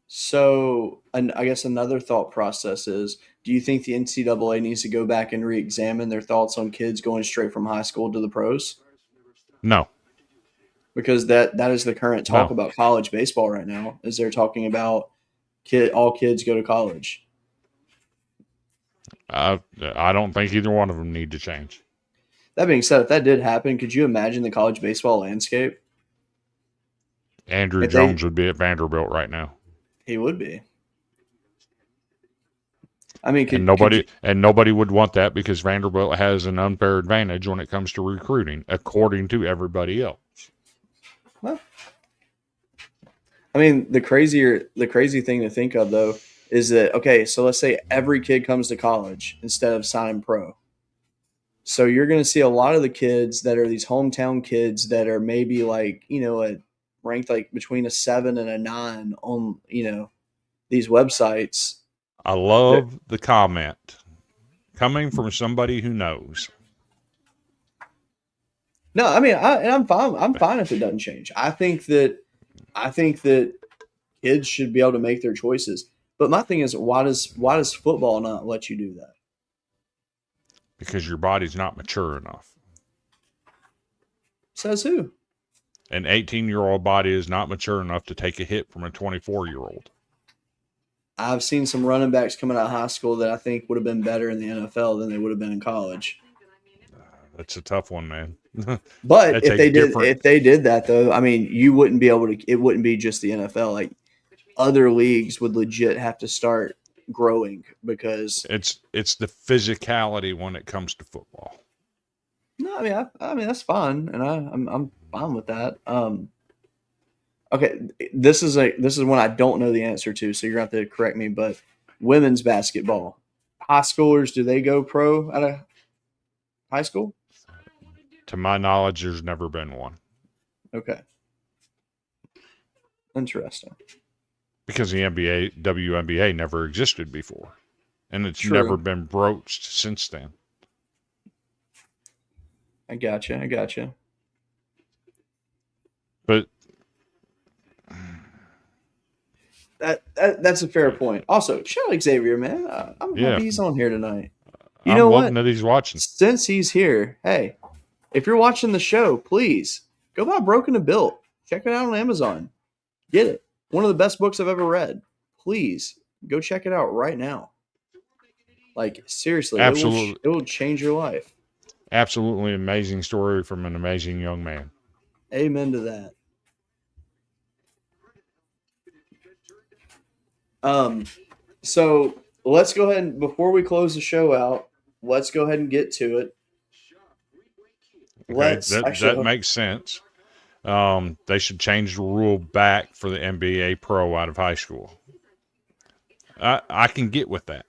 So, and I guess another thought process is, do you think the NCAA needs to go back and re-examine their thoughts on kids going straight from high school to the pros? No. Because that is the current talk No. about college baseball right now, is they're talking about all kids go to college. I don't think either one of them need to change. That being said, if that did happen, could you imagine the college baseball landscape? Andrew If they- Jones would be at Vanderbilt right now. He would be. I mean, And could you? nobody would want that because Vanderbilt has an unfair advantage when it comes to recruiting, according to everybody else. Well, I mean, the crazy thing to think of though is that okay, so let's say every kid comes to college instead of signing pro. So you're going to see a lot of the kids that are these hometown kids that are maybe like ranked like between a 7 and a 9 on these websites. I That love the comment coming from somebody who knows. no, I mean, I'm fine. I'm fine if it doesn't change. I think that kids should be able to make their choices. But my thing is, why does football not let you do that? Because your body's not mature enough. Says who? An 18-year-old body is not mature enough to take a hit from a 24-year-old. I've seen some running backs coming out of high school that I think would have been better in the NFL than they would have been in college. That's a tough one, man. But That's a different. if they did that though, I mean, you wouldn't be able to. It wouldn't be just the NFL. Like other leagues would legit have to start growing because It's the physicality when it comes to football. no, I mean that's fine, and I'm fine with that. Okay, this is one I don't know the answer to, so you're going to have to correct me. But women's basketball, high schoolers, do they go pro out of high school? To my knowledge, there's never been one. Okay, interesting. Because the WNBA never existed before. And it's True. never been broached since then. I gotcha. But That's a fair point. Also, shout out Xavier, man. I'm Yeah. happy he's on here tonight. You I'm know loving what? that he's watching. Since he's here, hey, if you're watching the show, please go buy Broken and Built. Check it out on Amazon. Get it. One of the best books I've ever read. Please go check it out right now. Like seriously, Absolutely. it will change your life. Absolutely amazing story from an amazing young man. Amen to that. So let's go ahead and before we close the show out, let's go ahead and get to it. Okay, that makes sense. They should change the rule back for the NBA pro out of high school. I can get with that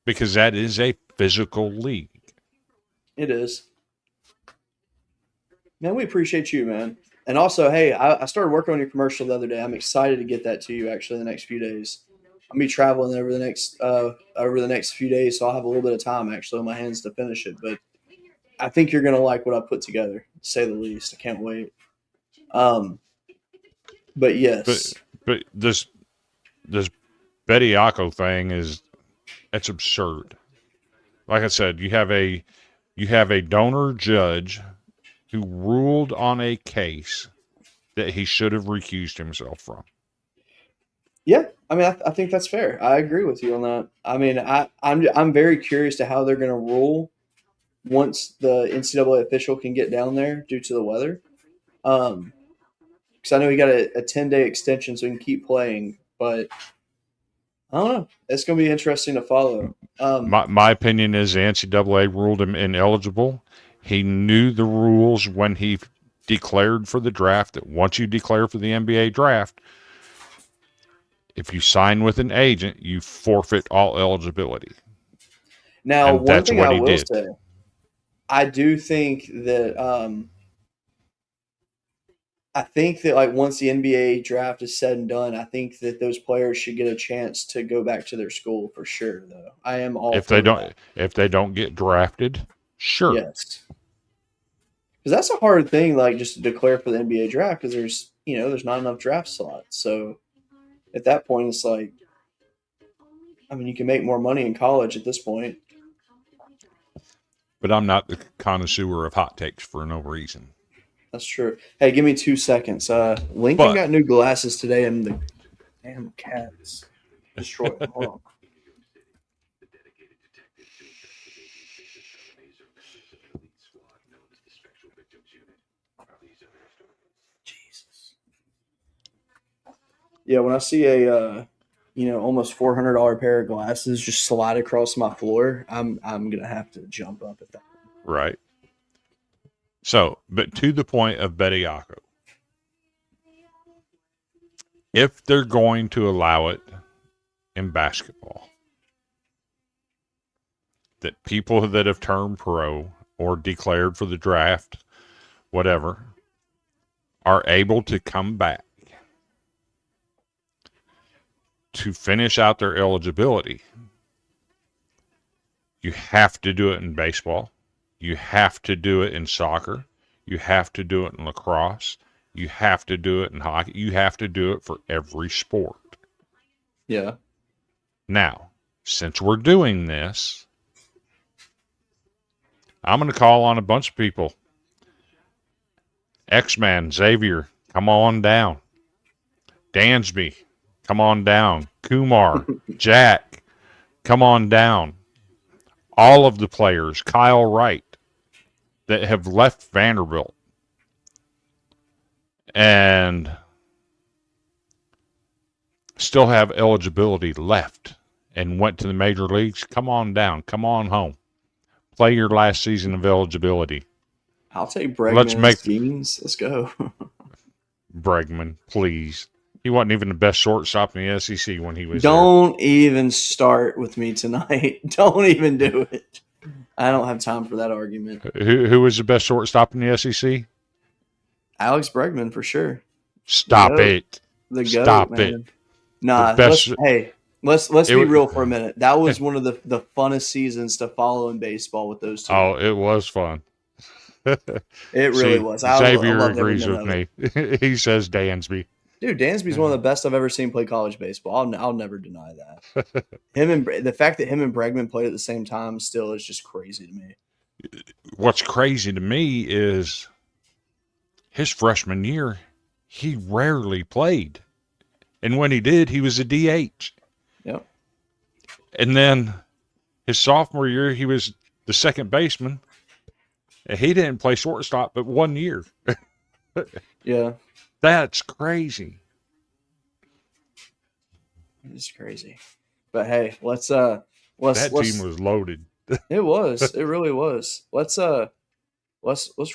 because that is a physical league. It is. Man, we appreciate you, man. And also, hey, I started working on your commercial the other day. I'm excited to get that to you actually the next few days. I'll be traveling over the next few days, so I'll have a little bit of time actually on my hands to finish it. But I think you're gonna like what I put together, to say the least. I can't wait. But yes. But this Betty Yako thing it's absurd. Like I said, you have a donor judge who ruled on a case that he should have recused himself from. Yeah, I mean, I think that's fair. I agree with you on that. I mean, I'm very curious to how they're going to rule once the NCAA official can get down there due to the weather. Because I know he got a 10-day extension so he can keep playing, but I don't know. It's going to be interesting to follow. My opinion is the NCAA ruled him ineligible. He knew the rules when he declared for the draft that once you declare for the NBA draft, if you sign with an agent, you forfeit all eligibility. Now, And one that's thing what I he will did. say, I do think that like once the NBA draft is said and done, I think that those players should get a chance to go back to their school for sure. Though I am all If for they that. don't get drafted, sure. Yes, because that's a hard thing, like just to declare for the NBA draft because there's not enough draft slots. So at that point, it's like, I mean, you can make more money in college at this point. But I'm not the connoisseur of hot takes for no reason. That's true. Hey, give me 2 seconds. Lincoln But- got new glasses today, and the damn cats destroyed them. Hold on. Jesus. Yeah, when I see a almost $400 pair of glasses just slide across my floor, I'm gonna have to jump up at that. Right. So, but to the point of Bediako, if they're going to allow it in basketball, that people that have turned pro or declared for the draft, whatever, are able to come back to finish out their eligibility, you have to do it in baseball. You have to do it in soccer. You have to do it in lacrosse. You have to do it in hockey. You have to do it for every sport. Yeah. Now, since we're doing this, I'm going to call on a bunch of people. X-Man, Xavier, come on down. Dansby, come on down. Kumar, Jack, come on down. All of the players, Kyle Wright, that have left Vanderbilt and still have eligibility left and went to the major leagues, come on down. Come on home. Play your last season of eligibility. I'll take Bregman. Let's go. Bregman, please. He wasn't even the best shortstop in the SEC when he was Don't even start with me tonight. Don't even do it. I don't have time for that argument. there. Who was the best shortstop in the SEC? Alex Bregman for sure. Stop The it. The goat, Stop man. it. Nah, The best- let's It be was- real for a minute. That was one of the funnest seasons to follow in baseball with those two. Oh, it was fun. It really was. I Xavier loved every agrees minute with of me. He says Dansby. Dude, Dansby's one of the best I've ever seen play college baseball. I'll never deny that. The fact that him and Bregman played at the same time still is just crazy to me. What's crazy to me is his freshman year, he rarely played. And when he did, he was a DH. Yep. And then his sophomore year, he was the second baseman. And he didn't play shortstop but 1 year. Yeah, That's crazy. it's crazy. But hey, let's That team was loaded. It was. It really was. Let's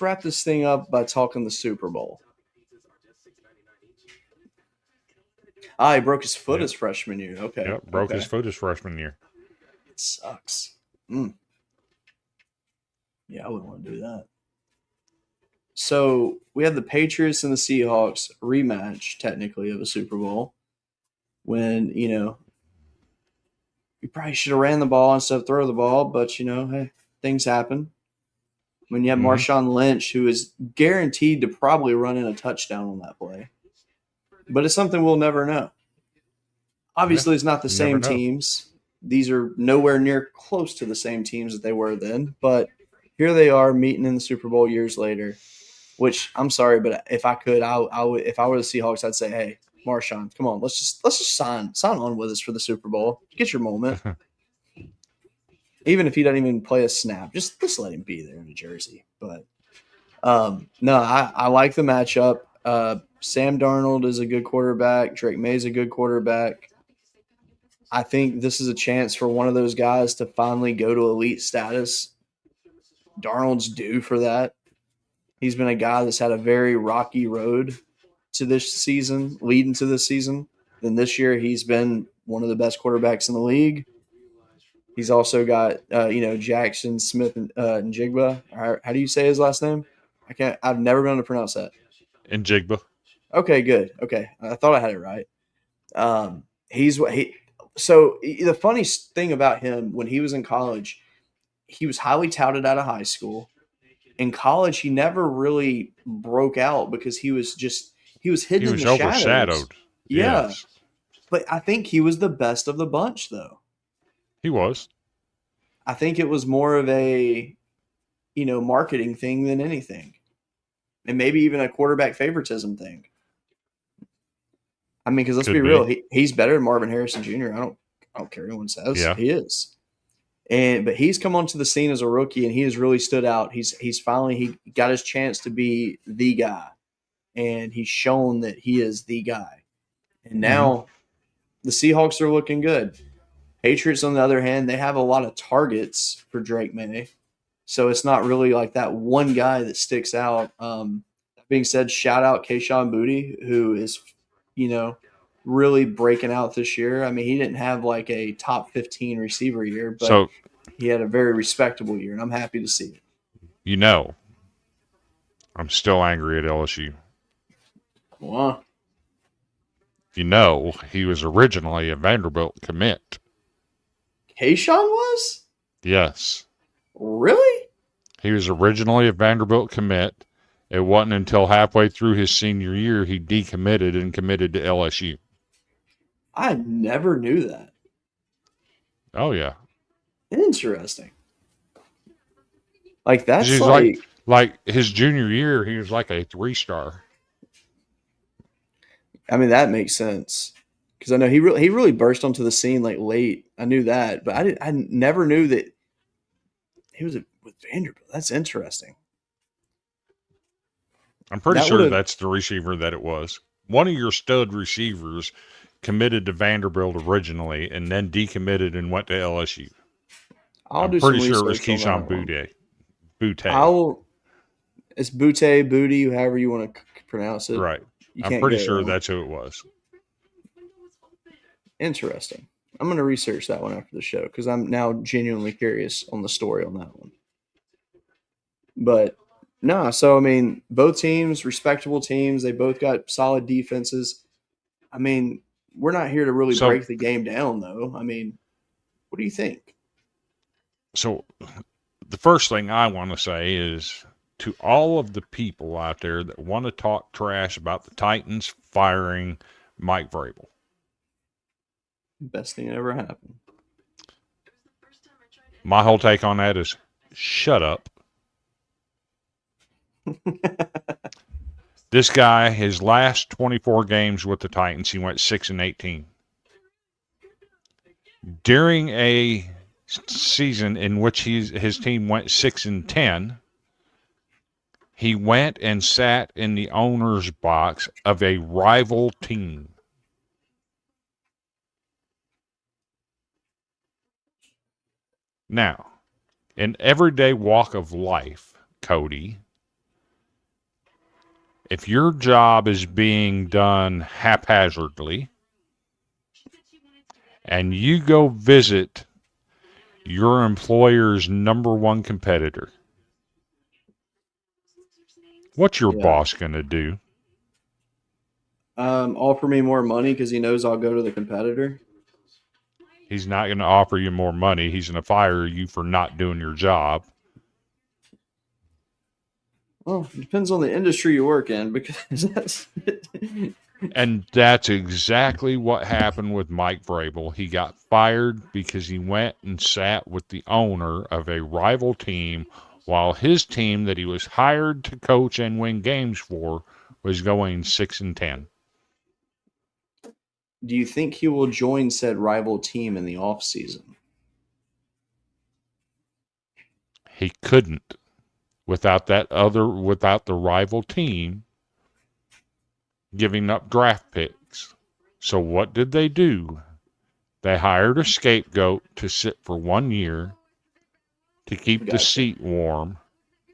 wrap this thing up by talking the Super Bowl. He broke his foot his freshman year. Okay. Yep, broke okay. his foot his freshman year. It sucks. Yeah, I wouldn't want to do that. So we had the Patriots and the Seahawks rematch, technically, of a Super Bowl. When, you probably should have ran the ball instead of throw the ball, but, hey, things happen. When you have Marshawn Lynch, who is guaranteed to probably run in a touchdown on that play. But it's something we'll never know. Obviously, it's not the same teams. These are nowhere near close to the same teams that they were then. But here they are meeting in the Super Bowl years later. Which I'm sorry, but if I could, I would. If I were the Seahawks, I'd say, "Hey, Marshawn, come on, let's just sign on with us for the Super Bowl. Get your moment." Even if he doesn't even play a snap, just let him be there in a jersey. But no, I like the matchup. Sam Darnold is a good quarterback. Drake May is a good quarterback. I think this is a chance for one of those guys to finally go to elite status. Darnold's due for that. He's been a guy that's had a very rocky road to this season, leading to this season. Then this year, he's been one of the best quarterbacks in the league. He's also got, Jackson Smith and Njigba. How do you say his last name? I've never been able to pronounce that. Njigba. Okay, good. Okay, I thought I had it right. So the funny thing about him, when he was in college, he was highly touted out of high school. In college, he never really broke out because he was hidden in the overshadowed. shadows. Yeah, Yes. but I think he was the best of the bunch, though. He was. I think it was more of a, marketing thing than anything, and maybe even a quarterback favoritism thing. I mean, because let's be real, he's better than Marvin Harrison Jr. I don't care what anyone says. Yeah. He is. But he's come onto the scene as a rookie, and he has really stood out. He's finally got his chance to be the guy, and he's shown that he is the guy. And now the Seahawks are looking good. Patriots, on the other hand, they have a lot of targets for Drake May. So it's not really like that one guy that sticks out. That being said, shout out Kayshon Boutte, who is, really breaking out this year. I mean, he didn't have like a top 15 receiver year, but So, he had a very respectable year, and I'm happy to see it. I'm still angry at LSU. Wow. He was originally a Vanderbilt commit. Kayshawn was? Yes. Really? He was originally a Vanderbilt commit. It wasn't until halfway through his senior year he decommitted and committed to LSU. I never knew that. Oh, yeah. Interesting. Like, that's He's like his junior year, he was like a 3-star. I mean, that makes sense. Because I know he really burst onto the scene like late. I knew that, but I never knew that he was with Vanderbilt. That's interesting. I'm pretty sure that's the receiver that it was. One of your stud receivers committed to Vanderbilt originally and then decommitted and went to LSU. I'm pretty sure it was Kayshon Boutte. It's Boutte, however you want to pronounce it. Right. I'm pretty sure that's who it was. Interesting. I'm going to research that one after the show because I'm now genuinely curious on the story on that one. But no, so I mean, both teams, respectable teams. They both got solid defenses. I mean, we're not here to really break the game down, though. I mean, what do you think? So the first thing I want to say is to all of the people out there that want to talk trash about the Titans firing Mike Vrabel. Best thing that ever happened. My whole take on that is shut up. This guy, his last 24 games with the Titans, he went 6-18. During a season in which his team went 6-10, he went and sat in the owner's box of a rival team. Now, in everyday walk of life, Cody, if your job is being done haphazardly and you go visit your employer's number one competitor, what's your boss going to do? Offer me more money because he knows I'll go to the competitor. He's not going to offer you more money. He's going to fire you for not doing your job. Well, it depends on the industry you work in because that's And that's exactly what happened with Mike Vrabel. He got fired because he went and sat with the owner of a rival team while his team that he was hired to coach and win games for was going 6-10. Do you think he will join said rival team in the offseason? He couldn't without the rival team giving up draft picks. So what did they do? They hired a scapegoat to sit for 1 year to keep the seat warm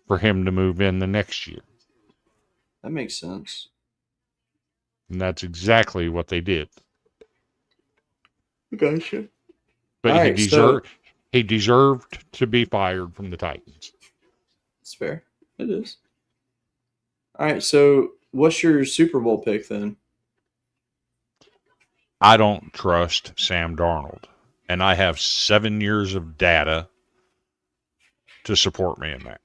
for him to move in the next year. That makes sense. And that's exactly what they did. Gotcha. But he deserved to be fired from the Titans. It's fair. It is. All right, so what's your Super Bowl pick then? I don't trust Sam Darnold. And I have 7 years of data to support me in that.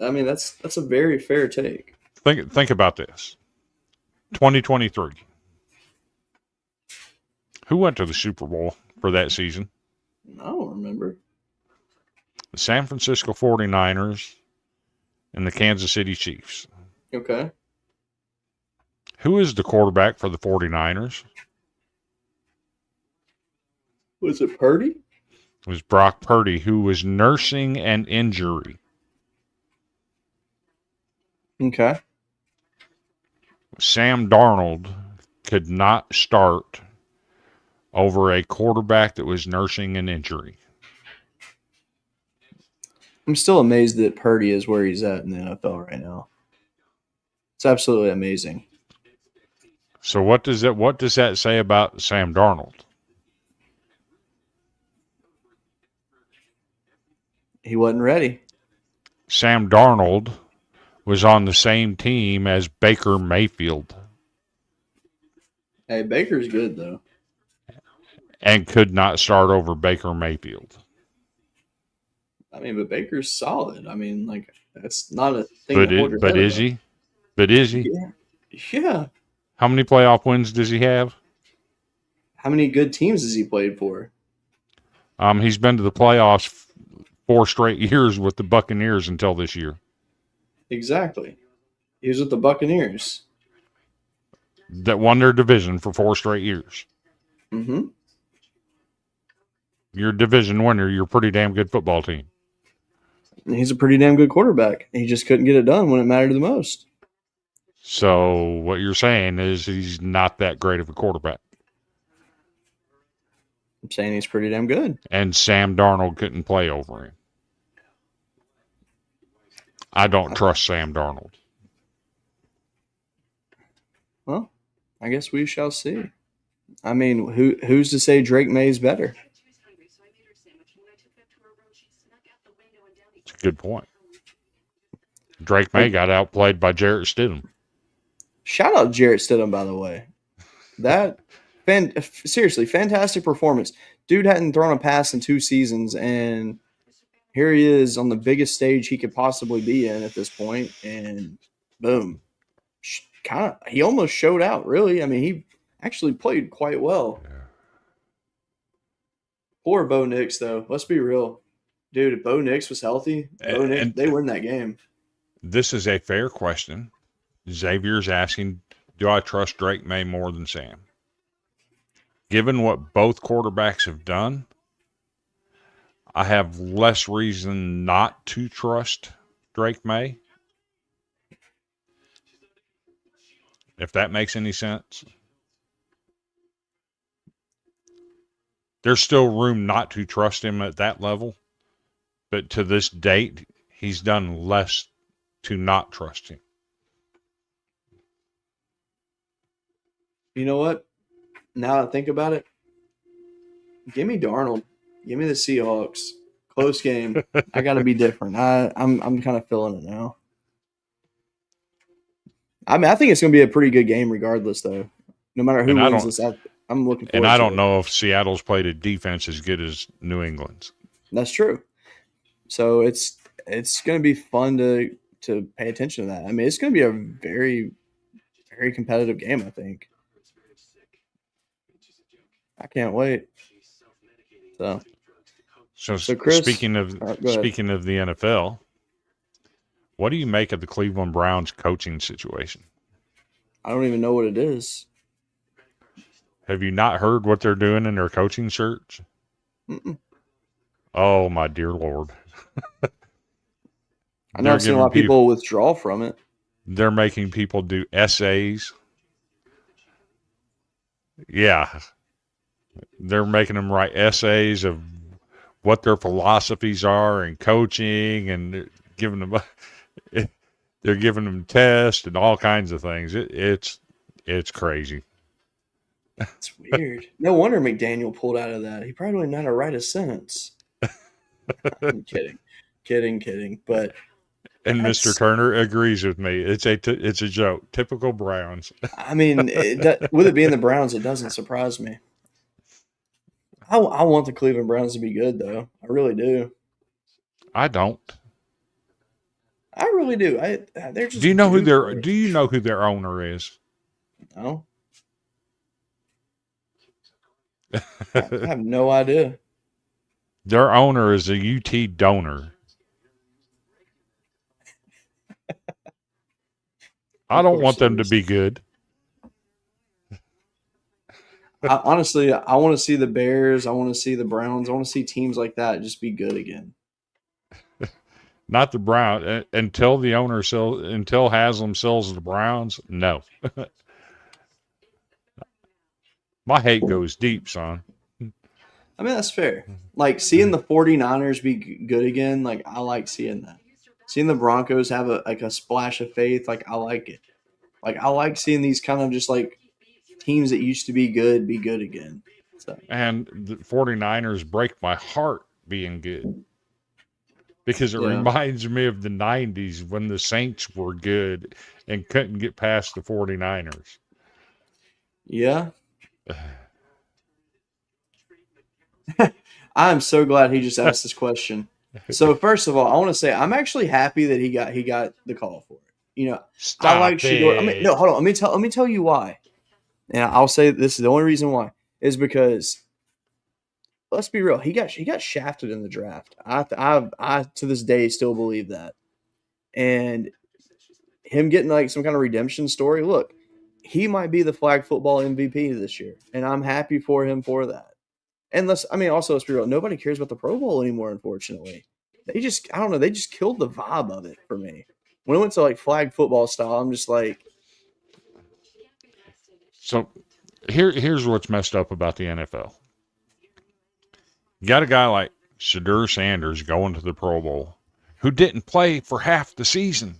I mean, that's a very fair take. Think about this. 2023. Who went to the Super Bowl for that season? I don't remember. The San Francisco 49ers and the Kansas City Chiefs. Okay. Who is the quarterback for the 49ers? Was it Purdy? It was Brock Purdy, who was nursing an injury. Okay. Sam Darnold could not start over a quarterback that was nursing an injury. I'm still amazed that Purdy is where he's at in the NFL right now. It's absolutely amazing. So what does that say about Sam Darnold? He wasn't ready. Sam Darnold was on the same team as Baker Mayfield Hey, Baker's good though. and could not start over Baker Mayfield. I mean, but Baker's solid. I mean, like that's not a thing But to hold your but head is about. he? But is he? Yeah. How many playoff wins does he have? How many good teams has he played for? He's been to the playoffs 4 straight years with the Buccaneers until this year. Exactly. He was with the Buccaneers. That won their division for 4 straight years. Mm-hmm. You're a division winner. You're a pretty damn good football team. He's a pretty damn good quarterback. He just couldn't get it done when it mattered the most. So what you're saying is he's not that great of a quarterback. I'm saying he's pretty damn good. And Sam Darnold couldn't play over him. I don't trust Sam Darnold. Well, I guess we shall see. I mean, who's to say Drake May's better? It's a good point. Drake May got outplayed by Jarrett Stidham. Shout out Jarrett Stidham, by the way. Seriously, fantastic performance. Dude hadn't thrown a pass in 2 seasons, and here he is on the biggest stage he could possibly be in at this point, and boom. He almost showed out, really. I mean, he actually played quite well. Yeah. Poor Bo Nix, though. Let's be real. Dude, if Bo Nix was healthy, they win that game. This is a fair question. Xavier's asking, do I trust Drake May more than Sam? Given what both quarterbacks have done, I have less reason not to trust Drake May. If that makes any sense. There's still room not to trust him at that level. But to this date, he's done less to not trust him. You know what? Now that I think about it, give me Darnold. Give me the Seahawks. Close game. I got to be different. I'm kind of feeling it now. I mean, I think it's going to be a pretty good game regardless, though. No matter who wins this, I'm looking forward to it. And I don't know if Seattle's played a defense as good as New England's. That's true. So it's going to be fun to pay attention to that. I mean, it's going to be a very, very competitive game, I think. I can't wait. So Chris, speaking of the NFL, what do you make of the Cleveland Browns coaching situation? I don't even know what it is. Have you not heard what they're doing in their coaching search? Mm-mm. Oh, my dear Lord. I know I've seen a lot of people withdraw from it. They're making people do essays. Yeah. They're making them write essays of what their philosophies are in coaching, and they're giving them tests and all kinds of things. It's crazy. It's weird. No wonder McDaniel pulled out of that. He probably didn't know how to write a sentence. I'm kidding. But and Mr. Turner agrees with me. It's a joke. Typical Browns. I mean, with it being the Browns, it doesn't surprise me. I want the Cleveland Browns to be good, though. I really do. I don't. I really do. They're just. Do you know who their owner is? No. I have no idea. Their owner is a UT donor. I don't want them to be good. Honestly, I want to see the Bears. I want to see the Browns. I want to see teams like that just be good again. Not the Browns. Until the owner until Haslam sells the Browns, no. My hate goes deep, son. I mean, that's fair. Like, seeing the 49ers be good again, like, I like seeing that. Seeing the Broncos have a splash of faith, like, I like it. Like, I like seeing these kind of just, like, teams that used to be good again. So, And the 49ers break my heart being good because it yeah. reminds me of the 90s when the Saints were good and couldn't get past the 49ers. Yeah. I'm so glad he just asked this question. So first of all, I want to say I'm actually happy that he got the call for it. You know, Stop I like Shedeur. I mean, no, hold on. Let me tell you why. And I'll say this is the only reason why is because let's be real. He got shafted in the draft. I to this day still believe that. And him getting like some kind of redemption story. Look, he might be the flag football MVP this year, and I'm happy for him for that. And let's be real. Nobody cares about the Pro Bowl anymore, unfortunately. I don't know. They just killed the vibe of it for me. When it went to like flag football style, I'm just like, So here's what's messed up about the NFL. You got a guy like Shedeur Sanders going to the Pro Bowl who didn't play for half the season.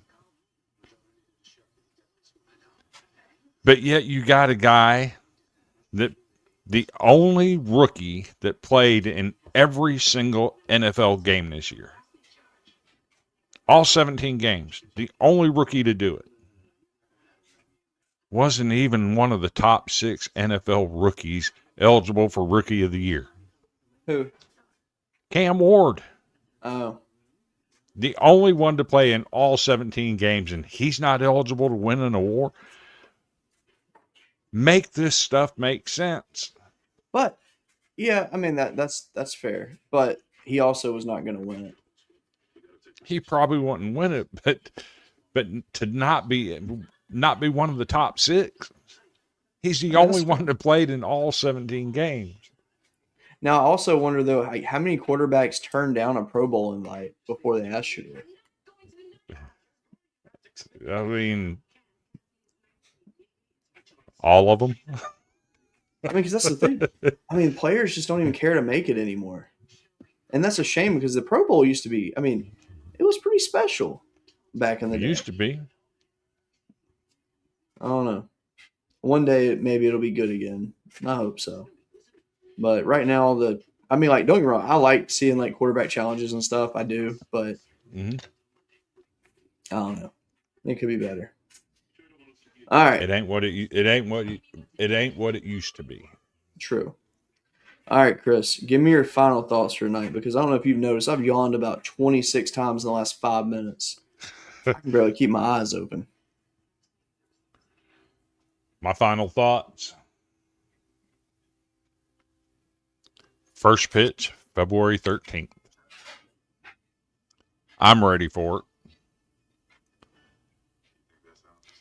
But yet you got a guy that the only rookie that played in every single NFL game this year. All 17 games. The only rookie to do it. Wasn't even one of the top 6 NFL rookies eligible for Rookie of the Year. who? Cam Ward. Oh, The only one to play in all 17 games, and he's not eligible to win an award. Make this stuff make sense. but yeah, I mean that's fair. But he also was not going to win it. He probably wouldn't win it, but to not be one of the top 6. He's the only one that played in all 17 games. Now, I also wonder though, how many quarterbacks turned down a Pro Bowl invite before they asked you to? I mean, all of them. I mean, because that's the thing. I mean, players just don't even care to make it anymore, and that's a shame because the Pro Bowl used to be. I mean, it was pretty special back in the It day. used to be. I don't know. One day maybe it'll be good again. I hope so. But right now, don't get me wrong. I like seeing like quarterback challenges and stuff. I do, but I don't know. It could be better. All right. It ain't what it used to be. True. All right, Chris, give me your final thoughts for tonight because I don't know if you've noticed, I've yawned about 26 times in the last 5 minutes. I can barely keep my eyes open. My final thoughts. First pitch, February 13th. I'm ready for it.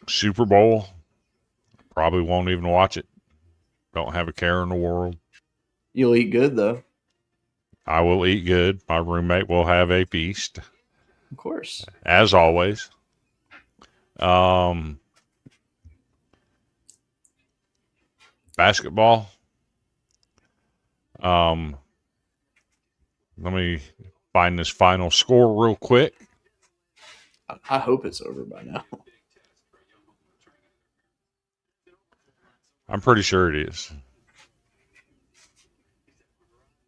Super Bowl. Probably won't even watch it. Don't have a care in the world. You'll eat good, though. I will eat good. My roommate will have a feast, Of course. as always. Basketball. Let me find this final score real quick. I hope it's over by now. I'm pretty sure it is.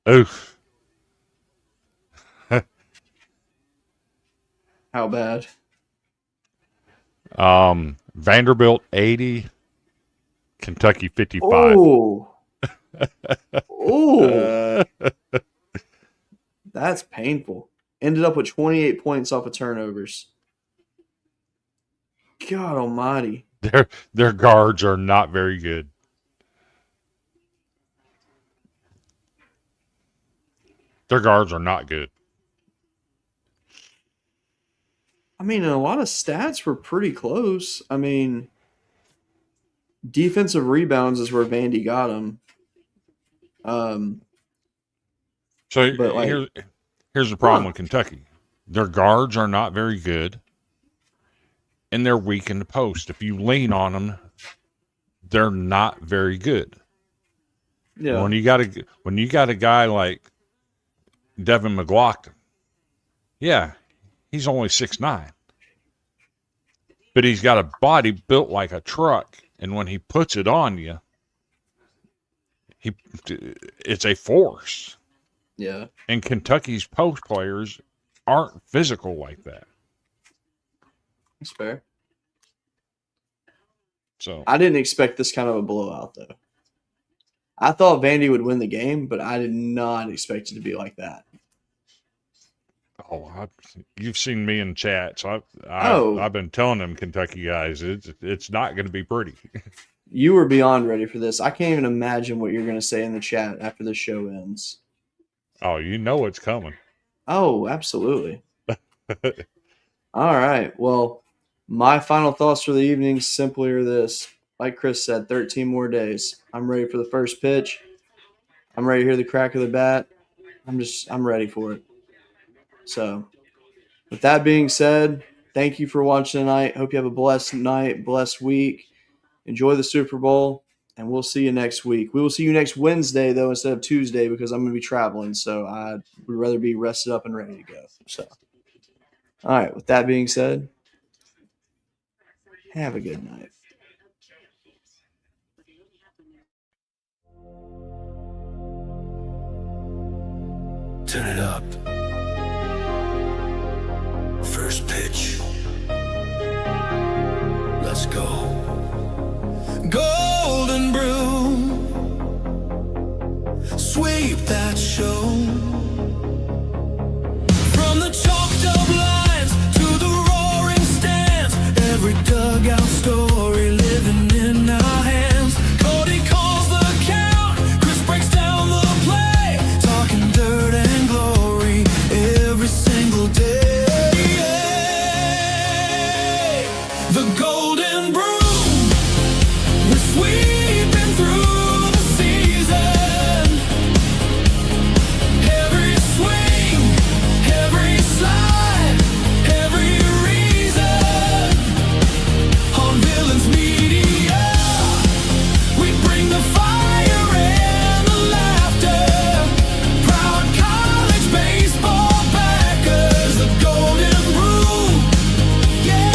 Oof. How bad? Vanderbilt 80, Kentucky 55. Oh. Oh. That's painful. Ended up with 28 points off of turnovers. God almighty. Their guards are not very good. Their guards are not good. I mean, a lot of stats were pretty close. I mean, defensive rebounds is where Vandy got them. So But, like- here's the problem with Kentucky. Their guards are not very good, and they're weak in the post. If you lean on them, they're not very good. Yeah. When you got a guy like Devin McLaughlin, yeah, he's only 6'9", but he's got a body built like a truck, and when he puts it on you, it's a force. Yeah. And Kentucky's post players aren't physical like that. That's fair. So I didn't expect this kind of a blowout, though. I thought Vandy would win the game, but I did not expect it to be like that. you've seen me in chat, so Oh. I've been telling them Kentucky guys it's not going to be pretty. You were beyond ready for this. I can't even imagine what you're going to say in the chat after the show ends. Oh, you know it's coming. Oh, absolutely. All right. Well, my final thoughts for the evening simply are this. Like Chris said, 13 more days. I'm ready for the first pitch. I'm ready to hear the crack of the bat. I'm ready for it. So, with that being said, thank you for watching tonight. Hope you have a blessed night, blessed week. Enjoy the Super Bowl, and we'll see you next week. We will see you next Wednesday, though, instead of Tuesday, because I'm going to be traveling. So I would rather be rested up and ready to go. So, all right. With that being said, have a good night. Turn it up. First pitch. Let's go. Golden brew. Sweep that show. From the chalked up lines to the roaring stands, every dugout story living